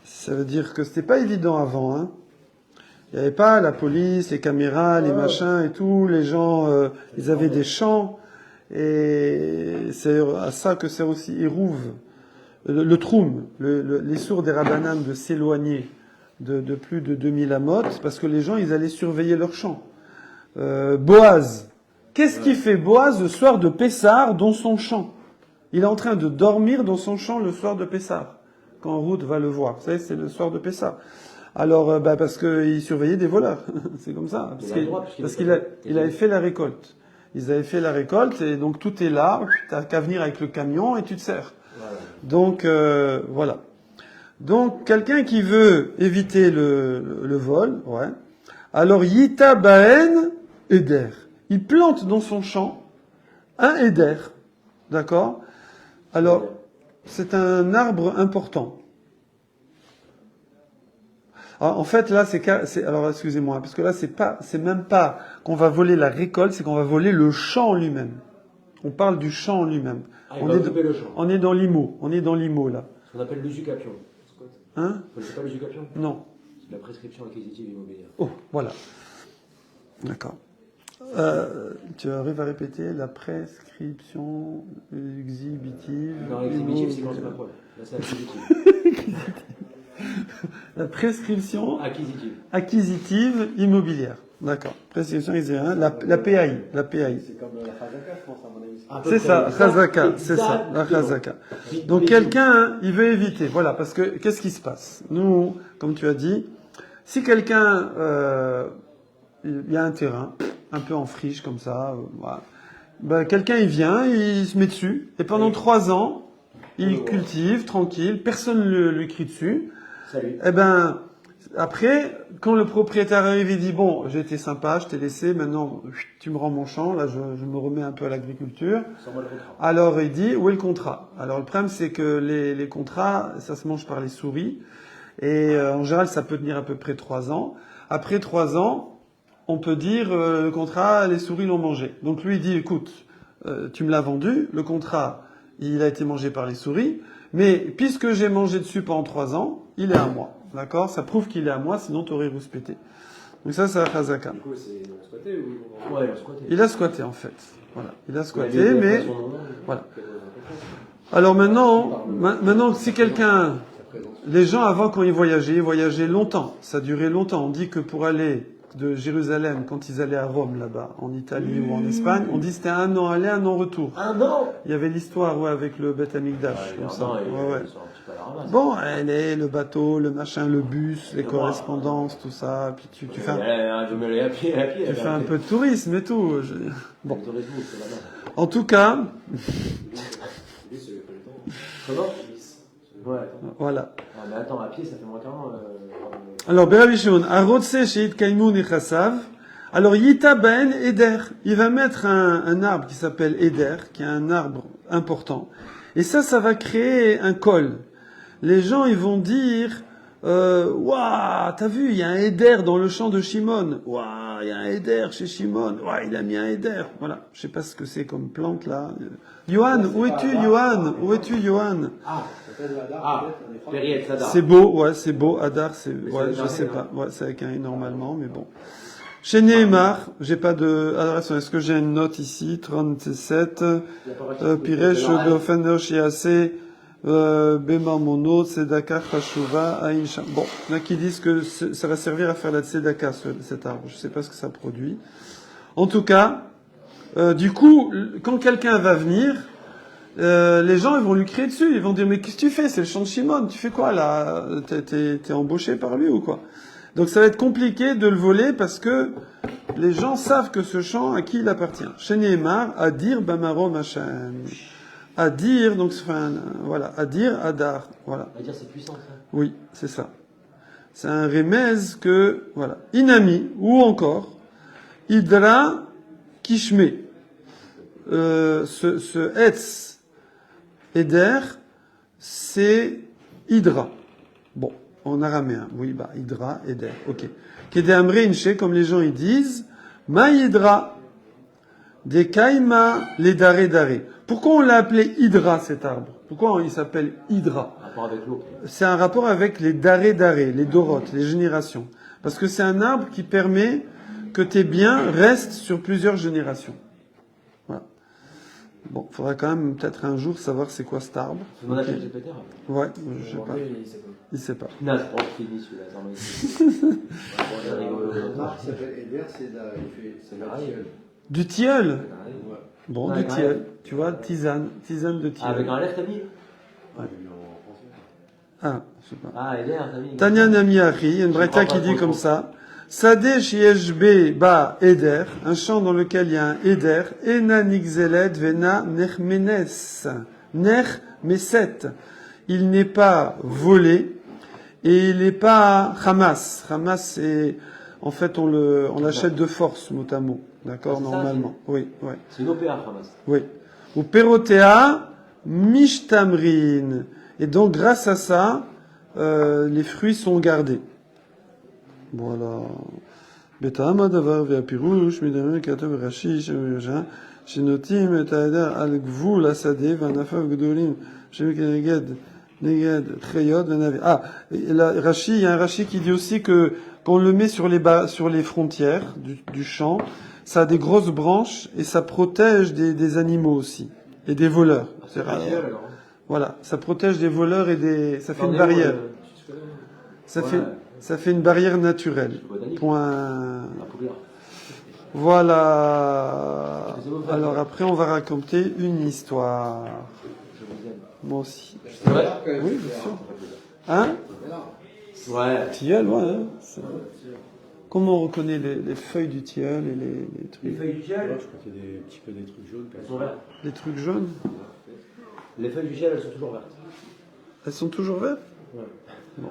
Speaker 2: Ça veut dire que c'était pas évident avant, hein. Il n'y avait pas la police, les caméras, les machins et tout. Les gens, ils avaient des champs. Et c'est à ça que sert aussi Hérouv, le Troum, les sourds des Rabbanan de s'éloigner de plus de 2000 amotes, parce que les gens, ils allaient surveiller leurs champs. Boaz. Qu'est-ce qu'il fait Boaz le soir de Pessar dans son champ? Il est en train de dormir dans son champ le soir de Pessar. Quand Ruth va le voir. Vous savez, c'est le soir de Pessah. Alors, parce qu'il surveillait des voleurs. C'est comme ça. Parce qu'il avait fait la récolte. Ils avaient fait la récolte et donc tout est là. T'as qu'à venir avec le camion et tu te sers. Voilà. Donc, voilà. Donc, quelqu'un qui veut éviter le vol, ouais. Alors, Yita Baen Eder. Il plante dans son champ un Eder. D'accord? Alors, c'est un arbre important. Alors, en fait, là, alors, excusez-moi, parce que là, c'est même pas qu'on va voler la récolte, c'est qu'on va voler le champ lui-même. On parle du champ lui-même. On est dans l'IMO. On est dans l'IMO, là.
Speaker 3: Ce qu'on appelle l'usucapion.
Speaker 2: Hein?
Speaker 3: Vous connaissez pas l'usucapion?
Speaker 2: Non.
Speaker 3: C'est la prescription acquisitive immobilière.
Speaker 2: Oh, voilà. D'accord. Tu arrives à répéter la prescription exhibitive.
Speaker 3: Non, exhibitive, c'est quand c'est pas preuve. Là, c'est acquisitive.
Speaker 2: La prescription
Speaker 3: acquisitive
Speaker 2: immobilière. D'accord. Prescription exhibitive. La PAI. La PAI.
Speaker 3: C'est comme la Khazaka, je pense, à mon avis.
Speaker 2: C'est ça, Khazaka. C'est ça, la Khazaka. Donc quelqu'un, il veut éviter. Voilà, parce que qu'est-ce qui se passe? Nous, comme tu as dit, si quelqu'un, il y a un terrain, un peu en friche comme ça, voilà. Ben, quelqu'un il vient, il se met dessus, et pendant 3 ans, il cultive tranquille, personne ne lui crie dessus.
Speaker 3: Salut.
Speaker 2: Eh ben, après, quand le propriétaire arrive, il dit bon, j'ai été sympa, je t'ai laissé, maintenant tu me rends mon champ, là je me remets un peu à l'agriculture. Alors il dit où est le contrat? Alors le problème c'est que les contrats, ça se mange par les souris, et en général ça peut tenir à peu près 3 ans. Après 3 ans, on peut dire le contrat, les souris l'ont mangé. Donc lui il dit écoute, tu me l'as vendu, le contrat il a été mangé par les souris, mais puisque j'ai mangé dessus pendant 3 ans, il est à moi. D'accord? Ça prouve qu'il est à moi, sinon t'aurais rouspété. Donc ça, c'est la Khazaka.
Speaker 3: Du coup, c'est squatté ou ouais, squatté.
Speaker 2: Il a squatté, en fait. Voilà. Il a squatté, mais voilà. Alors maintenant, si quelqu'un, les gens avant, quand ils voyageaient longtemps. Ça durait longtemps. On dit que pour aller de Jérusalem, quand ils allaient à Rome, là-bas, en Italie ou en Espagne, on dit que c'était 1 an aller, 1 an retour.
Speaker 3: 1 an?
Speaker 2: Il y y avait l'histoire, ouais, avec le Beth Amikdash, comme ça. Ouais. Bon, le bateau, le machin, le bus, les correspondances, tout ça. Puis tu fais un peu de tourisme et tout. Bon. En tout cas. Voilà.
Speaker 3: Mais attends, à pied, ça fait moins qu'un.
Speaker 2: Alors, Berabi Shimon, Arotse Sheit Kaimoun et Chassav. Alors, Yita Ben Eder. Il va mettre un arbre qui s'appelle Eder, qui est un arbre important. Et ça va créer un col. Les gens, ils vont dire, Waouh, t'as vu, il y a un éder dans le champ de Shimon. Waouh, il y a un éder chez Shimon. Waouh, il a mis un éder. Voilà, je sais pas ce que c'est comme plante là. Johan, où es-tu, Johan? Où es-tu, Johan?
Speaker 3: Périel, Sadar.
Speaker 2: C'est beau, ouais, c'est beau. Adar, c'est, ouais, je sais pas. Ouais, c'est avec un i normalement, mais bon. Chez Nehemar, j'ai pas de adresse. Est-ce que j'ai une note ici? 37. Piresh, Beofender, Shiase, Bema Mono, Tzedaka, Chashuva, Aïncha. Bon, il y en a qui disent que ça va servir à faire la Tzedaka, cet arbre. Je sais pas ce que ça produit. En tout cas, du coup, quand quelqu'un va venir, les gens ils vont lui crier dessus, ils vont dire mais qu'est-ce que tu fais? C'est le champ de Shimon, tu fais quoi là? T'es embauché par lui ou quoi? Donc ça va être compliqué de le voler parce que les gens savent que ce champ à qui il appartient. Chez Nehemar, à dire Bamarom Hashem. À dire, donc enfin, voilà, à dire Adar, voilà.
Speaker 3: On va dire c'est puissant ça.
Speaker 2: Oui, c'est ça. C'est un remez que, voilà. Inami, ou encore, Hydra Kishme. Ce Etz Eder, c'est Hydra. Bon, en araméen. Oui, bah, Hydra, Eder. Ok. Kede Amre Inche, comme les gens ils disent, Ma Hydra, de Kaima, les Dare Dare. Pourquoi on l'a appelé Hydra, cet arbre? Pourquoi il s'appelle Hydra?
Speaker 3: Rapport avec l'eau.
Speaker 2: C'est un rapport avec les Dare Dare, les Dorotes, les générations. Parce que c'est un arbre qui permet que tes biens restent sur plusieurs générations. Voilà. Bon, faudra quand même peut-être un jour savoir c'est quoi cet arbre.
Speaker 3: C'est mon appel Péter.
Speaker 2: Ouais, je sais pas. Il sait pas.
Speaker 3: Non, je pense qu'il dit celui-là. C'est rigolo.
Speaker 4: L'arbre qui s'appelle Eder, c'est la tilleul.
Speaker 2: Du tilleul.
Speaker 4: Ouais.
Speaker 2: Bon,
Speaker 3: Ouais,
Speaker 2: du tilleul. Tu vois, tisane de tilleul.
Speaker 3: Avec un lèvre, t'as mis
Speaker 2: Ah, je sais pas.
Speaker 3: Ah, Eder, t'as mis.
Speaker 2: Tanya Namiachi, il y a une braïta qui dit comme ça. Sadeh Shieshbe Ba Eder, un champ dans lequel il y a un Eder, Ena Nixelet Vena Nechmenes, Nechmeset. Il n'est pas volé et il n'est pas Hamas. Hamas, c'est, en fait, on l'achète de force, mot à mot. D'accord,
Speaker 3: Ah, c'est ça,
Speaker 2: normalement. Oui, ouais.
Speaker 3: C'est une OPA, Hamas.
Speaker 2: Oui. Ou Perotea Mishtamrin. Et donc, grâce à ça, les fruits sont gardés. Voilà. Betam adavar ve'apirush midame katav rashi shenotim et haeder al gvul asade v'anafav gdolim shemekeged neged chayot v'navi. Ah, Rashi, il y a un Rashi qui dit aussi que quand on le met sur les frontières du champ, ça a des grosses branches et ça protège des animaux aussi et des voleurs.
Speaker 3: C'est pas tilleul, alors.
Speaker 2: Voilà, ça protège des voleurs et ça fait une barrière. Ça fait une barrière naturelle. Point. Voilà. Alors après, on va raconter une histoire. Moi aussi.
Speaker 3: Ouais.
Speaker 2: Oui, bien sûr. Hein?
Speaker 3: Ouais.
Speaker 2: Tilleul, ouais. Hein. Comment on reconnaît les feuilles du tilleul et les
Speaker 3: Les
Speaker 2: trucs?
Speaker 3: feuilles du tilleul,
Speaker 4: Je crois qu'il y a des petits peu des trucs jaunes.
Speaker 3: elles sont vertes.
Speaker 2: Les trucs jaunes?
Speaker 3: Les feuilles du tilleul, elles sont toujours vertes.
Speaker 2: Elles sont toujours vertes?
Speaker 3: Ouais.
Speaker 2: Bon.